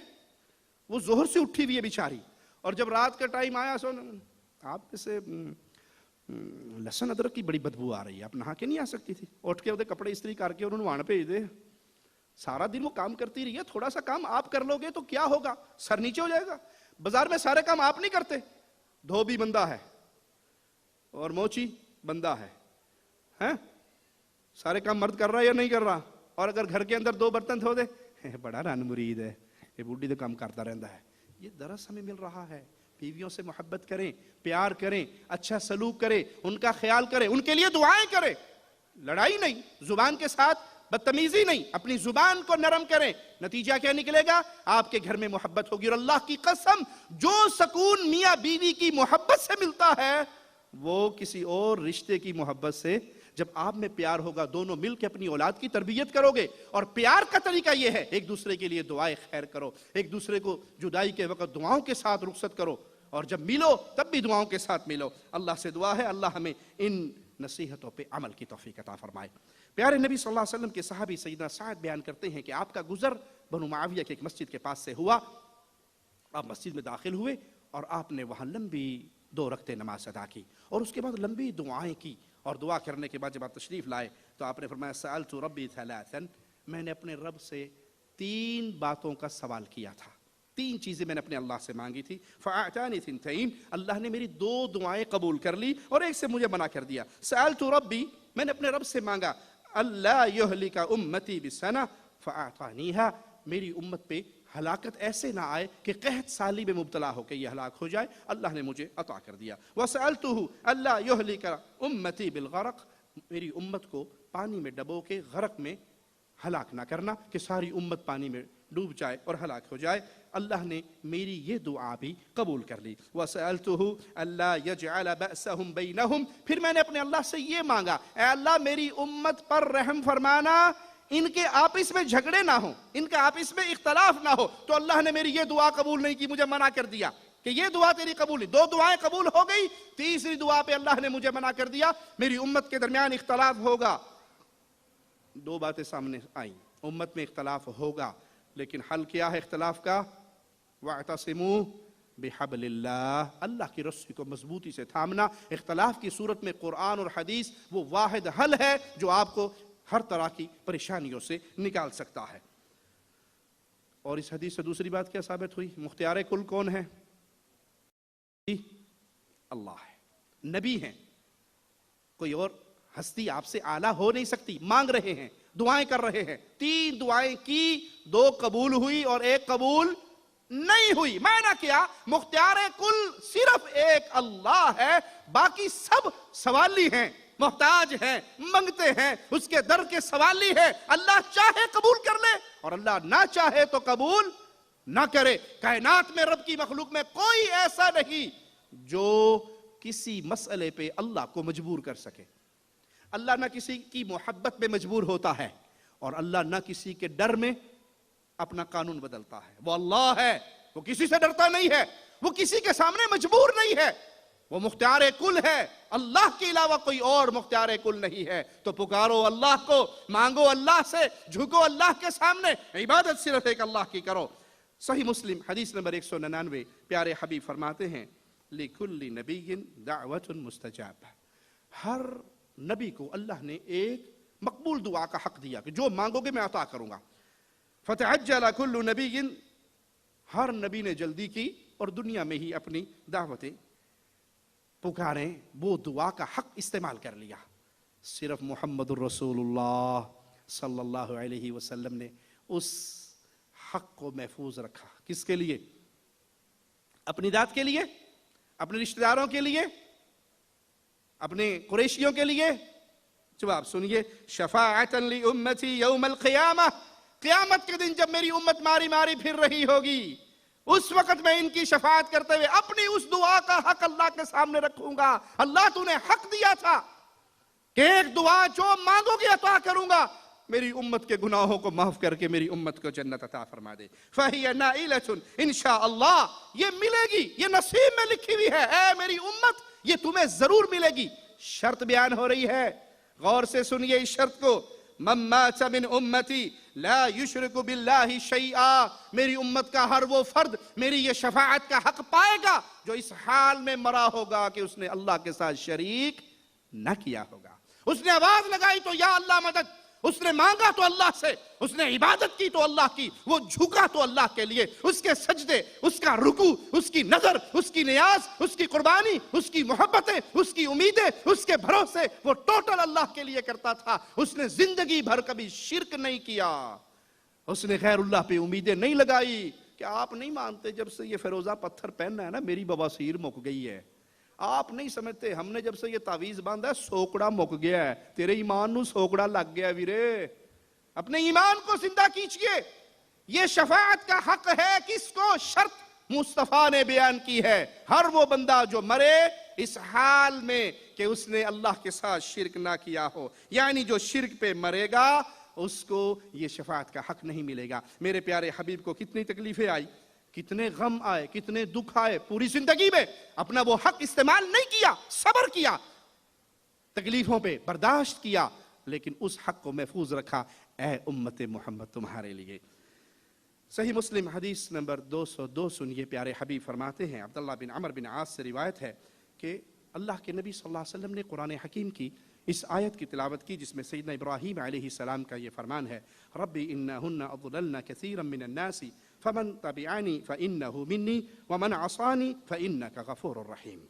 وہ ظہر سے اٹھی ہوئی ہے بیچاری، اور جب رات کا ٹائم آیا آپ میں سے لہسن ادرک کی بڑی بدبو آ رہی ہے, آپ نہا کے نہیں آ سکتی تھی؟ اٹھ کے کپڑے استری کر کے انہوں نے وہاں بھیج دے. سارا دن وہ کام کرتی رہی ہے, تھوڑا سا کام آپ کر لو گے تو کیا ہوگا, سر نیچے ہو جائے گا. بازار میں سارے کام آپ نہیں کرتے, دھوبی بندہ ہے اور موچی بندہ ہے, سارے کام مرد کر رہا ہے یا نہیں کر رہا؟ اور اگر گھر کے اندر 2 برتن دھو دے, بڑا رن مرید ہے, یہ بوڑھی تو کام کرتا رہتا ہے. یہ درس ہمیں مل رہا ہے. بیویوں سے محبت کریں, پیار کریں, اچھا سلوک کریں, ان کا خیال کریں, ان کے لیے دعائیں کریں. لڑائی نہیں, زبان کے ساتھ بدتمیزی نہیں, اپنی زبان کو نرم کریں. نتیجہ کیا نکلے گا؟ آپ کے گھر میں محبت ہوگی. اور اللہ کی قسم, جو سکون میاں بیوی کی محبت سے ملتا ہے وہ کسی اور رشتے کی محبت سے, جب آپ میں پیار ہوگا, دونوں مل کے اپنی اولاد کی تربیت کرو گے. اور پیار کا طریقہ یہ ہے, ایک دوسرے کے لیے دعائیں خیر کرو, ایک دوسرے کو جدائی کے وقت دعاؤں کے ساتھ رخصت کرو, اور جب ملو تب بھی دعاؤں کے ساتھ ملو. اللہ سے دعا ہے اللہ ہمیں ان نصیحتوں پہ عمل کی توفیق عطا فرمائے. پیارے نبی صلی اللہ علیہ وسلم کے صحابی سیدنا سعد بیان کرتے ہیں کہ آپ کا گزر بنو معاویہ کے ایک مسجد کے پاس سے ہوا. آپ مسجد میں داخل ہوئے اور آپ نے وہاں لمبی 2 رکعتیں نماز ادا کی, اور اس کے بعد لمبی دعائیں کی. اور دعا کرنے کے بعد جب آپ تشریف لائے تو آپ نے فرمایا سألت ربی ثلاثا, میں نے اپنے رب سے 3 باتوں کا سوال کیا تھا, 3 چیزیں میں نے اپنے اللہ سے مانگی تھی. فأعطانی ثنتین, اللہ نے میری 2 دعائیں قبول کر لی اور ایک سے مجھے منع کر دیا. سألت ربی, میں نے اپنے رب سے مانگا اللہ یہلک امتی بسنہ فأعطانیہا, میری امت پہ ہلاکت ایسے نہ آئے کہ قحط سالی میں مبتلا ہو کے یہ ہلاک ہو جائے, اللہ نے مجھے عطا کر دیا. وَسَأَلْتُهُ أَلَّا يُهْلِكَ أُمَّتِي بِالْغَرَقِ, میری امت کو پانی میں ڈبو کے غرق میں ہلاک نہ کرنا کہ ساری امت پانی میں ڈوب جائے اور ہلاک ہو جائے. اللہ نے میری یہ دعا بھی قبول کر لی. وَسَأَلْتُهُ أَلَّا يَجْعَلَ بَأْسَهُمْ بَيْنَهُمْ, پھر میں نے اپنے اللہ سے یہ مانگا, اے اللہ میری امت پر رحم فرمانا, ان کے آپس میں جھگڑے نہ ہوں, ان کے آپس میں اختلاف نہ ہو. تو اللہ نے میری یہ دعا قبول نہیں کی, مجھے منع کر دیا کہ یہ دعا تیری قبول نہیں. 2 دعائیں قبول ہو گئی, تیسری دعا پہ اللہ نے مجھے منع کر دیا, میری امت کے درمیان اختلاف ہوگا. 2 باتیں سامنے آئیں, امت میں اختلاف ہوگا, لیکن حل کیا ہے اختلاف کا؟ وَاعْتَصِمُوا بِحَبْلِ اللَّهِ, اللہ کی رسی کو مضبوطی سے تھامنا. اختلاف کی صورت میں قرآن اور حدیث وہ واحد حل ہے جو آپ کو ہر طرح کی پریشانیوں سے نکال سکتا ہے. اور اس حدیث سے دوسری بات کیا ثابت ہوئی؟ مختار کل کون ہے؟ اللہ ہے, نبی ہیں, کوئی اور ہستی آپ سے اعلیٰ ہو نہیں سکتی. مانگ رہے ہیں, دعائیں کر رہے ہیں, 3 دعائیں کی, 2 قبول ہوئی اور 1 قبول نہیں ہوئی. معنی کیا؟ مختار کل صرف ایک اللہ ہے, باقی سب سوالی ہیں, محتاج ہیں, منگتے ہیں, اس کے در کے سوالی ہے. اللہ چاہے قبول کر لے اور اللہ نہ چاہے تو قبول نہ کرے. کائنات میں رب کی مخلوق میں کوئی ایسا نہیں جو کسی مسئلے پہ اللہ کو مجبور کر سکے. اللہ نہ کسی کی محبت میں مجبور ہوتا ہے, اور اللہ نہ کسی کے ڈر میں اپنا قانون بدلتا ہے. وہ اللہ ہے, وہ کسی سے ڈرتا نہیں ہے, وہ کسی کے سامنے مجبور نہیں ہے, وہ مختار کل ہے. اللہ کے علاوہ کوئی اور مختار کل نہیں ہے. تو پکارو اللہ کو, مانگو اللہ سے, جھکو اللہ کے سامنے, عبادت صرف ایک اللہ کی کرو. صحیح مسلم حدیث نمبر 199, پیارے حبیب فرماتے ہیں لِكُلِّ نَبِيٍّ دَعْوَةٌ مُسْتَجَابَةٌ, ہر نبی کو اللہ نے ایک مقبول دعا کا حق دیا کہ جو مانگو گے میں عطا کروں گا. فَتَعَجَّلَ كُلُّ نَبِيٍّ, ہر نبی نے جلدی کی اور دنیا میں ہی اپنی دعوتیں پکاریں, وہ دعا کا حق استعمال کر لیا. صرف محمد الرسول اللہ صلی اللہ علیہ وسلم نے اس حق کو محفوظ رکھا. کس کے لیے؟ اپنی ذات کے لیے, اپنے رشتہ داروں کے لیے, اپنے قریشیوں کے لیے. جواب سنیے, شفاعتا لامتی یوم القیامہ, قیامت کے دن جب میری امت ماری ماری پھر رہی ہوگی, اس وقت میں ان کی شفاعت کرتے ہوئے اپنی اس دعا کا حق اللہ کے سامنے رکھوں گا. اللہ تو نے حق دیا تھا کہ ایک دعا جو مانگو گے عطا کروں گا, میری امت کے گناہوں کو معاف کر کے میری امت کو جنت عطا فرما دے. فَهِيَ نَائِلَةٌ انشاءاللہ, یہ ملے گی, یہ نصیب میں لکھی ہوئی ہے. اے میری امت, یہ تمہیں ضرور ملے گی. شرط بیان ہو رہی ہے, غور سے سنیے اس شرط کو. من مات من امتی لا یشرک باللہ شیئا، میری امت کا ہر وہ فرد میری یہ شفاعت کا حق پائے گا جو اس حال میں مرا ہوگا کہ اس نے اللہ کے ساتھ شریک نہ کیا ہوگا۔ اس نے آواز لگائی تو یا اللہ مدد، اس نے مانگا تو اللہ سے، اس نے عبادت کی تو اللہ کی، وہ جھکا تو اللہ کے لیے، اس کے سجدے، اس کا رکوع، اس کی نظر، اس کی نیاز، اس کی قربانی، اس کی محبتیں، اس کی امیدیں، اس کے بھروسے، وہ ٹوٹل اللہ کے لیے کرتا تھا۔ اس نے زندگی بھر کبھی شرک نہیں کیا، اس نے غیر اللہ پہ امیدیں نہیں لگائی کہ آپ نہیں مانتے جب سے یہ فیروزہ پتھر پہننا ہے نا میری بواسیر مک گئی ہے، آپ نہیں سمجھتے ہم نے جب سے یہ تعویذ باندھا ہے سوکڑا مک گیا ہے، تیرے ایمان نو سوکڑا لگ گیا ویرے، اپنے ایمان کو زندہ کیجئے۔ یہ شفاعت کا حق ہے کس کو؟ شرط مصطفیٰ نے بیان کی ہے، ہر وہ بندہ جو مرے اس حال میں کہ اس نے اللہ کے ساتھ شرک نہ کیا ہو، یعنی جو شرک پہ مرے گا اس کو یہ شفاعت کا حق نہیں ملے گا۔ میرے پیارے حبیب کو کتنی تکلیفیں آئی، کتنے غم آئے، کتنے دکھ آئے، پوری زندگی میں اپنا وہ حق استعمال نہیں کیا، صبر کیا، تکلیفوں پہ برداشت کیا، لیکن اس حق کو محفوظ رکھا۔ اے امت محمد تمہارے لیے صحیح مسلم حدیث نمبر 202 سنیے، پیارے حبیب فرماتے ہیں، عبداللہ بن عمر بن عاص سے روایت ہے کہ اللہ کے نبی صلی اللہ علیہ وسلم نے قرآن حکیم کی اس آیت کی تلاوت کی جس میں سیدنا ابراہیم علیہ السلام کا یہ فرمان ہے، ربی انہن اضللن کثیرا من الناس فمن تبعنی فانہ منی ومن عصانی فانک غفور الرحیم۔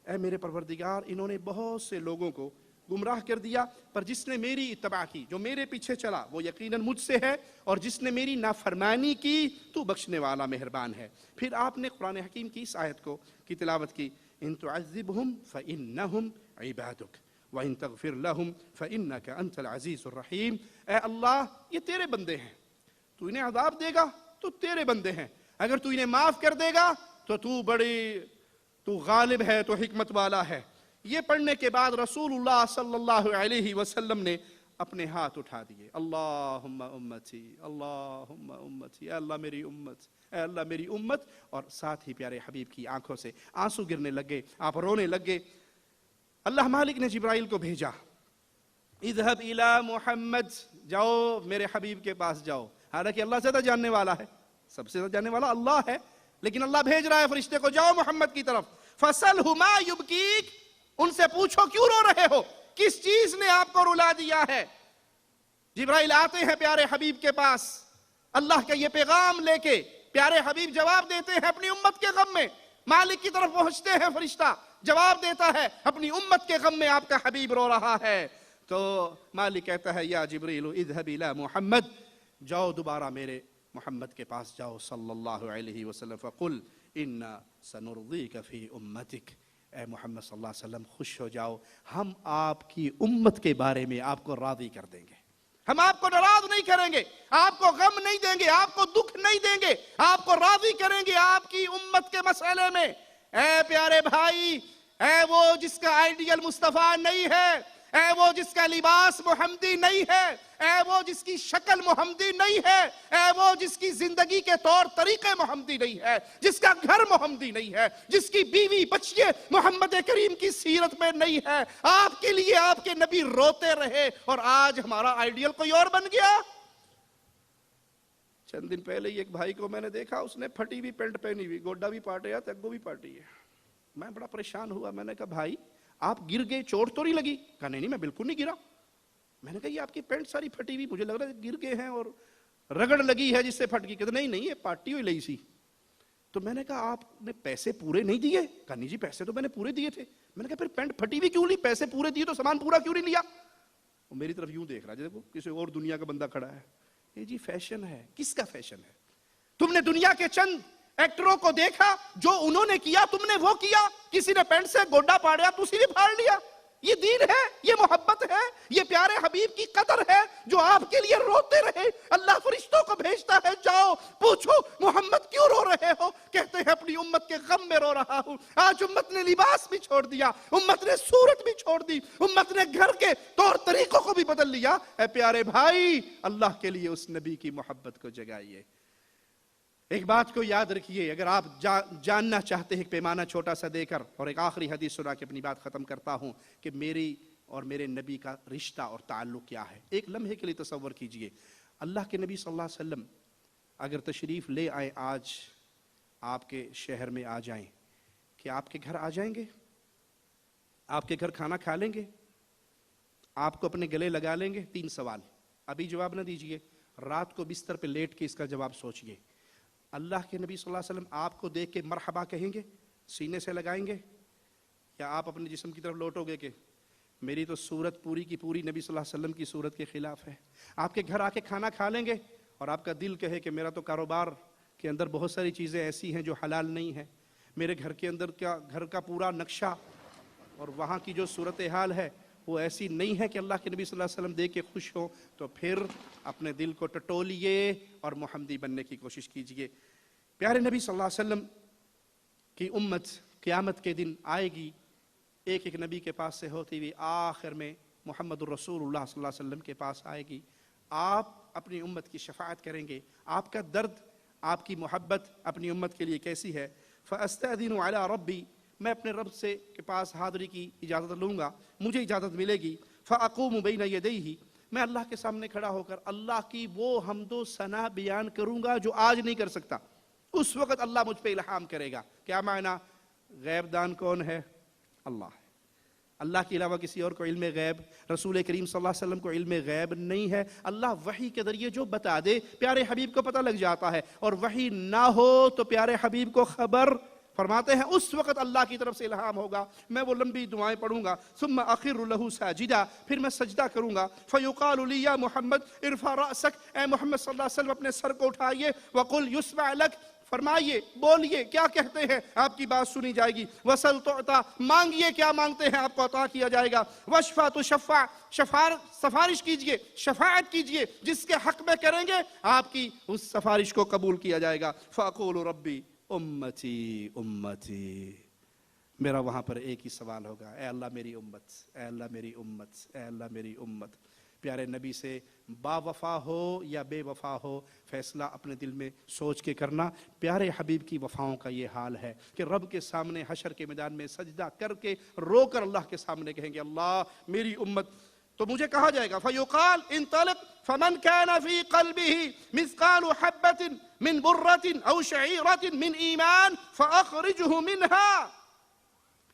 اے میرے پروردگار، انہوں نے بہت سے لوگوں کو گمراہ کر دیا، پر جس نے میری اتباع کی، جو میرے پیچھے چلا، وہ یقیناً مجھ سے ہے، اور جس نے میری نافرمانی کی تو بخشنے والا مہربان ہے۔ پھر آپ نے قرآن حکیم کی اس آیت کی تلاوت کی، ان تعذبہم فانہم عبادک وَإِن تَغْفِرْ لَهُمْ فَإِنَّكَ أَنْتَ الْعَزِيزُ الرَّحِيمُ۔ اے اللہ، یہ تیرے بندے ہیں، تو انہیں عذاب دے گا تو تیرے بندے ہیں، اگر تو انہیں معاف کر دے گا تو غالب ہے، تو حکمت والا ہے۔ یہ پڑھنے کے بعد رسول اللہ صلی اللہ علیہ وسلم نے اپنے ہاتھ اٹھا دیے، اللہم امتی، اللہم امتی، اے اللہ میری امت، اے اللہ میری امت، اور ساتھ ہی پیارے حبیب کی آنکھوں سے آنسو گرنے لگے، آپ رونے لگے۔ اللہ مالک نے جبرائیل کو بھیجا، اذهب الى محمد، جاؤ میرے حبیب کے پاس جاؤ، حالانکہ اللہ زیادہ جاننے والا ہے، سب سے زیادہ جاننے والا اللہ ہے، لیکن اللہ بھیج رہا ہے فرشتے کو، جاؤ محمد کی طرف، فَسَلْهُ مَا يُبْكِيكَ، ان سے پوچھو کیوں رو رہے ہو، کس چیز نے آپ کو رلا دیا ہے۔ جبرائیل آتے ہیں پیارے حبیب کے پاس اللہ کا یہ پیغام لے کے، پیارے حبیب جواب دیتے ہیں اپنی امت کے غم میں، مالک کی طرف پہنچتے ہیں فرشتہ، جواب دیتا ہے اپنی امت کے غم میں آپ کا حبیب رو رہا ہے، تو مالک کہتا ہے یا جبریل اذهب الى محمد، جاؤ دوبارہ میرے محمد کے پاس جاؤ صلی اللہ علیہ وسلم، فقل انا سنرضیک فی امتک، اے محمد صلی اللہ علیہ وسلم خوش ہو جاؤ، ہم آپ کی امت کے بارے میں آپ کو راضی کر دیں گے، ہم آپ کو ناراض نہیں کریں گے، آپ کو غم نہیں دیں گے، آپ کو دکھ نہیں دیں گے، آپ کو راضی کریں گے آپ کی امت کے مسئلے میں۔ اے پیارے بھائی، اے وہ جس کا آئیڈیل مصطفیٰ نہیں ہے، اے وہ جس کا لباس محمدی نہیں ہے، اے وہ جس کی شکل محمدی نہیں ہے، اے وہ جس کی زندگی کے طور طریقے محمدی نہیں ہے، جس کا گھر محمدی نہیں ہے، جس کی بیوی بچے محمد کریم کی سیرت میں نہیں ہے، آپ کے لیے آپ کے نبی روتے رہے، اور آج ہمارا آئیڈیل کوئی اور بن گیا۔ چند دن پہلے ایک بھائی کو میں نے دیکھا، اس نے پھٹی بھی پینٹ پہنی ہوئی، گوڈا بھی پاٹے ہے، تگو بھی پاٹی ہے، میں بڑا پریشان ہوا، میں نے کہا بھائی آپ گر گئے، چوٹ تو نہیں لگی؟ کہا نہیں میں بالکل نہیں گرا۔ میں نے کہا یہ آپ کی پینٹ ساری پھٹی ہوئی، مجھے لگ رہا ہے گر گئے ہیں اور رگڑ لگی ہے جس سے پھٹ گئی۔ کہتے نہیں یہ پاٹی ہوئی لئی سی۔ تو میں نے کہا آپ نے پیسے پورے نہیں دیے؟ کہا نہیں جی پیسے تو میں نے پورے دیے تھے۔ میں نے کہا پھر پینٹ پھٹی ہوئی کیوں لی؟ پیسے پورے دیے تو سامان پورا کیوں نہیں لیا؟ وہ میری طرف یوں دیکھ رہا ہے جیسے کسی اور دنیا کا بندہ کھڑا ہے۔ یہ جی فیشن ہے۔ کس کا فیشن ہے؟ تم نے دنیا کے چند ایکٹروں کو دیکھا، جو انہوں نے کیا تم نے وہ کیا، کسی نے پینٹ سے گوڈا پاڑیا تو اسی نے پھاڑ لیا۔ یہ دین ہے، یہ محبت ہے، یہ پیارے حبیب کی قدر ہے جو آپ کے لیے روتے رہے۔ اللہ فرشتوں کو بھیجتا ہے، جاؤ پوچھو محمد کیوں رو رہے ہو؟ کہتے ہیں اپنی امت کے غم میں رو رہا ہوں۔ آج امت نے لباس بھی چھوڑ دیا، امت نے صورت بھی چھوڑ دی، امت نے گھر کے طور طریقوں کو بھی بدل لیا۔ اے پیارے بھائی، اللہ کے لیے اس نبی کی محبت کو جگائیے۔ ایک بات کو یاد رکھیے، اگر آپ جاننا چاہتے ہیں، ایک پیمانہ چھوٹا سا دے کر اور ایک آخری حدیث سنا کے اپنی بات ختم کرتا ہوں، کہ میری اور میرے نبی کا رشتہ اور تعلق کیا ہے. ایک لمحے کے لیے تصور کیجئے اللہ کے نبی صلی اللہ علیہ وسلم اگر تشریف لے آئیں آج آپ کے شہر میں آ جائیں, کہ آپ کے گھر آ جائیں گے؟ آپ کے گھر کھانا کھا لیں گے؟ آپ کو اپنے گلے لگا لیں گے؟ 3 سوال, ابھی جواب نہ دیجئے, رات کو بستر پہ لیٹ کے اس کا جواب سوچئے. اللہ کے نبی صلی اللہ علیہ وسلم آپ کو دیکھ کے مرحبا کہیں گے, سینے سے لگائیں گے, یا آپ اپنے جسم کی طرف لوٹو گے کہ میری تو صورت پوری کی پوری نبی صلی اللہ علیہ وسلم کی صورت کے خلاف ہے؟ آپ کے گھر آ کے کھانا کھا لیں گے اور آپ کا دل کہے کہ میرا تو کاروبار کے اندر بہت ساری چیزیں ایسی ہیں جو حلال نہیں ہیں, میرے گھر کے اندر گھر کا پورا نقشہ اور وہاں کی جو صورتحال ہے وہ ایسی نہیں ہے کہ اللہ کے نبی صلی اللہ علیہ وسلم دیکھ کے خوش ہوں, تو پھر اپنے دل کو ٹٹولیے اور محمدی بننے کی کوشش کیجئے. پیارے نبی صلی اللہ علیہ وسلم کی امت قیامت کے دن آئے گی, ایک ایک نبی کے پاس سے ہوتی ہوئی آخر میں محمد الرسول اللہ صلی اللہ علیہ وسلم کے پاس آئے گی. آپ اپنی امت کی شفاعت کریں گے. آپ کا درد, آپ کی محبت اپنی امت کے لیے کیسی ہے؟ فَأَسْتَأْذِنُ عَلَىٰ رَبِّي, میں اپنے رب سے کے پاس حاضری کی اجازت لوں گا, مجھے اجازت ملے گی. فَأَقُومُ بَيْنَ يَدَيْهِ, میں اللہ کے سامنے کھڑا ہو کر اللہ کی وہ حمد و ثنا بیان کروں گا جو آج نہیں کر سکتا. اس وقت اللہ مجھ پہ الہام کرے گا. کیا معنی؟ غیب دان کون ہے؟ اللہ ہے. اللہ کے علاوہ کسی اور کو علم غیب, رسول کریم صلی اللہ علیہ وسلم کو علم غیب نہیں ہے. اللہ وحی کے ذریعے جو بتا دے پیارے حبیب کو پتہ لگ جاتا ہے, اور وحی نہ ہو تو پیارے حبیب کو خبر. فرماتے ہیں اس وقت اللہ کی طرف سے الہام ہوگا, میں وہ لمبی دعائیں پڑھوں گا. ثم اخر له ساجدا, پھر میں سجدہ کروں گا. فیقال لی یا محمد ارفع رأسک, اے محمد صلی اللہ علیہ وسلم اپنے سر کو اٹھائیے. وقل یسمع لک, فرمائیے, بولیے, کیا کہتے ہیں آپ کی بات سنی جائے گی. وسل تعطا, مانگیے کیا مانگتے ہیں آپ کو عطا کیا جائے گا. واشفع تشفع, سفارش کیجئے, شفاعت کیجئے, جس کے حق میں کریں گے آپ کی اس سفارش کو قبول کیا جائے گا. فاقول ربی امتی امتی, میرا وہاں پر ایک ہی سوال ہوگا, اے اللہ میری امت, اے اللہ میری امت, اے اللہ میری امت. پیارے نبی سے با وفا ہو یا بے وفا ہو, فیصلہ اپنے دل میں سوچ کے کرنا. پیارے حبیب کی وفاؤں کا یہ حال ہے کہ رب کے سامنے حشر کے میدان میں سجدہ کر کے رو کر اللہ کے سامنے کہیں گے اللہ میری امت. تو مجھے کہا جائے گا فیقال انطلق فمن كان في قلبه مثقال حبة من برة أو شعيرة من إيمان فأخرجه منها.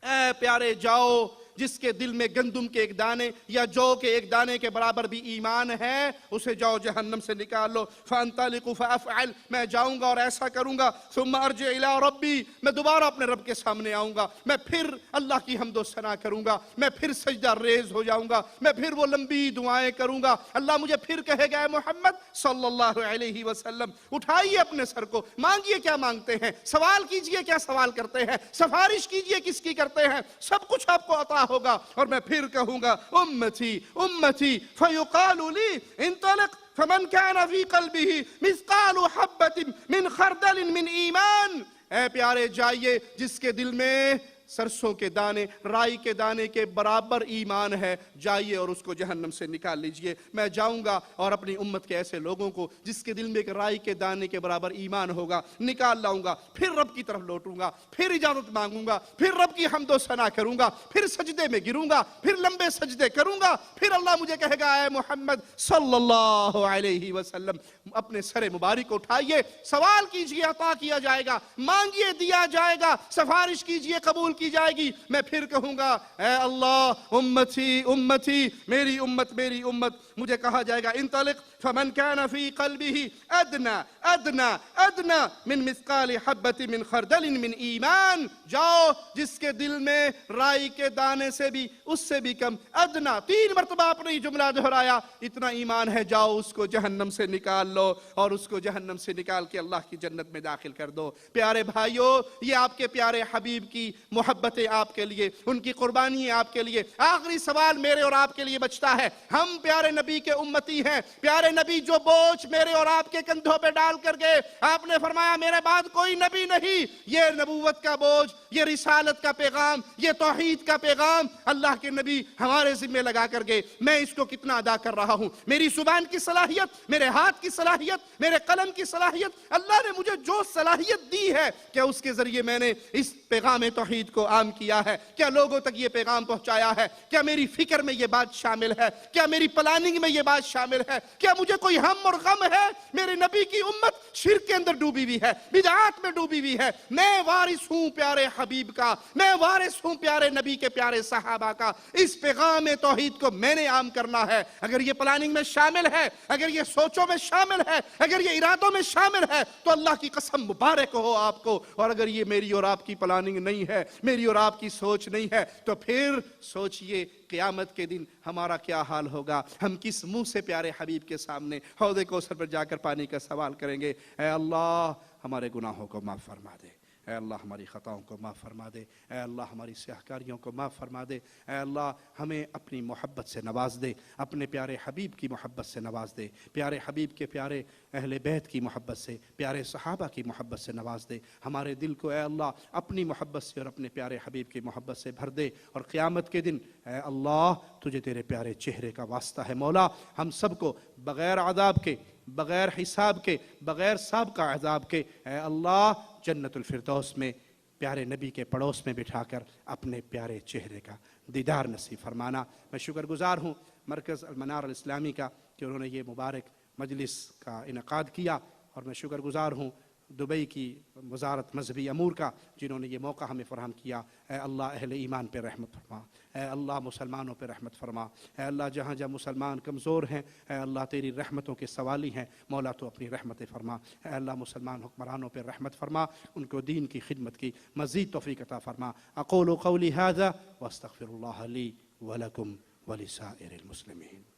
اے پیارے جاؤ, جس کے دل میں گندم کے ایک دانے یا جو کے ایک دانے کے برابر بھی ایمان ہے, اسے جاؤ جہنم سے نکال لو. فانطلق فافعل, میں جاؤں گا اور ایسا کروں گا. ثم ارجع الى ربی, میں دوبارہ اپنے رب کے سامنے آؤں گا, میں پھر اللہ کی حمد و ثنا کروں گا, میں پھر سجدہ ریز ہو جاؤں گا, میں پھر وہ لمبی دعائیں کروں گا. اللہ مجھے پھر کہے گا اے محمد صلی اللہ علیہ وسلم اٹھائیے اپنے سر کو, مانگیے کیا مانگتے ہیں, سوال کیجئے کیا سوال کرتے ہیں, سفارش کیجئے کس کی کرتے ہیں, سب کچھ آپ کو عطا ہوگا. اور میں پھر کہوں گا امتی امتی. فیقال لی انطلق فمن كان في قلبه مثقال حبة من خردل من ایمان. اے پیارے جائیے, جس کے دل میں سرسوں کے دانے, رائی کے دانے کے برابر ایمان ہے, جائیے اور اس کو جہنم سے نکال لیجئے. میں جاؤں گا اور اپنی امت کے ایسے لوگوں کو جس کے دل میں ایک رائی کے دانے کے برابر ایمان ہوگا نکال لاؤں گا. پھر رب کی طرف لوٹوں گا, پھر اجازت مانگوں گا, پھر رب کی حمد و ثنا کروں گا, پھر سجدے میں گروں گا, پھر لمبے سجدے کروں گا. پھر اللہ مجھے کہے گا اے محمد صلی اللہ علیہ وسلم اپنے سر مبارک کو اٹھائیے, سوال کیجئے عطا کیا جائے گا, مانگیے دیا جائے گا, سفارش کیجئے قبول کی جائے گی. میں پھر کہوں گا اے اللہ امتی امتی, میری امت میری امت. مجھے کہا جائے گا انطلق فمن كان في قلبه ادنى ادنى ادنى من مثقال حبة من خردل من ایمان. جاؤ جس کے دل میں رائی کے دانے سے بھی اس سے بھی کم, ادنا, 3 مرتبہ آپ نے یہ جملہ دہرایا, اتنا ایمان ہے, جاؤ اس کو جہنم سے نکال لو اور اس کو جہنم سے نکال کے اللہ کی جنت میں داخل کر دو. پیارے بھائیو, یہ آپ کے پیارے حبیب کی محبت آپ کے لیے, ان کی قربانی آپ کے لیے. آخری سوال میرے اور آپ کے لیے بچتا ہے. ہم پیارے نبی کے امتی ہیں. پیارے نبی جو بوجھ میرے اور آپ کے کندھوں پہ ڈال کر گئے, آپ نے فرمایا میرے بعد کوئی نبی نہیں, یہ نبوت کا بوجھ, یہ رسالت کا پیغام, یہ توحید کا پیغام اللہ کے نبی ہمارے ذمہ لگا کر گئے. میں اس کو کتنا ادا کر رہا ہوں, میری زبان کی صلاحیت, میرے ہاتھ کی صلاحیت, میرے قلم کی صلاحیت, اللہ نے مجھے جو صلاحیت دی ہے کہ اس کے ذریعے میں نے اس پیغام توحید کو عام کیا ہے؟ کیا لوگوں تک یہ پیغام پہنچایا ہے؟ کیا میری فکر میں یہ بات شامل ہے؟ کیا میری پلاننگ میں یہ بات شامل ہے؟ کیا مجھے کوئی ہم اور غم ہے؟ میرے نبی کی امت شرک کے اندر ڈوبی ہوئی ہے، بدعات میں ڈوبی ہوئی ہے، میں وارث ہوں پیارے حبیب کا، میں وارث ہوں پیارے نبی کے پیارے صحابہ کا، اس پیغام توحید کو میں نے عام کرنا ہے۔ اگر یہ پلاننگ میں شامل ہے، اگر یہ سوچوں میں شامل ہے، اگر یہ ارادوں میں شامل ہے تو اللہ کی قسم مبارک ہو آپ کو۔ اور اگر یہ میری اور آپ کی پلاننگ نہیں ہے، میری اور آپ کی سوچ نہیں ہے، تو پھر سوچئے قیامت کے دن ہمارا کیا حال ہوگا؟ ہم کس منہ سے پیارے حبیب کے سامنے حوض کوثر پر جا کر پانی کا سوال کریں گے؟ اے اللہ ہمارے گناہوں کو معاف فرما دے، اے اللہ ہماری خطاؤں کو معاف فرما دے، اے اللہ ہماری سیاہکاریوں کو معاف فرما دے، اے اللہ ہمیں اپنی محبت سے نواز دے، اپنے پیارے حبیب کی محبت سے نواز دے، پیارے حبیب کے پیارے اہل بیت کی محبت سے، پیارے صحابہ کی محبت سے نواز دے، ہمارے دل کو اے اللہ اپنی محبت سے اور اپنے پیارے حبیب کی محبت سے بھر دے، اور قیامت کے دن اے اللہ تجھے تیرے پیارے چہرے کا واسطہ ہے مولا، ہم سب کو بغیر عذاب کے، بغیر حساب کے، بغیر سابقہ عذاب کے اے اللہ جنت الفردوس میں پیارے نبی کے پڑوس میں بٹھا کر اپنے پیارے چہرے کا دیدار نصیب فرمانا۔ میں شکر گزار ہوں مرکز المنار الاسلامی کا کہ انہوں نے یہ مبارک مجلس کا انعقاد کیا، اور میں شکر گزار ہوں دبئی کی وزارت مذہبی امور کا جنہوں نے یہ موقع ہمیں فراہم کیا۔ اے اللہ اہل ایمان پہ رحمت فرما، اے اللہ مسلمانوں پہ رحمت فرما، اے اللہ جہاں جہاں مسلمان کمزور ہیں اے اللہ تیری رحمتوں کے سوالی ہیں مولا، تو اپنی رحمتیں فرما، اے اللہ مسلمان حکمرانوں پہ رحمت فرما، ان کو دین کی خدمت کی مزید توفیق عطا فرما۔ اقول قولی ھذا واستغفر اللہ لی ولکم ولسائر المسلمین۔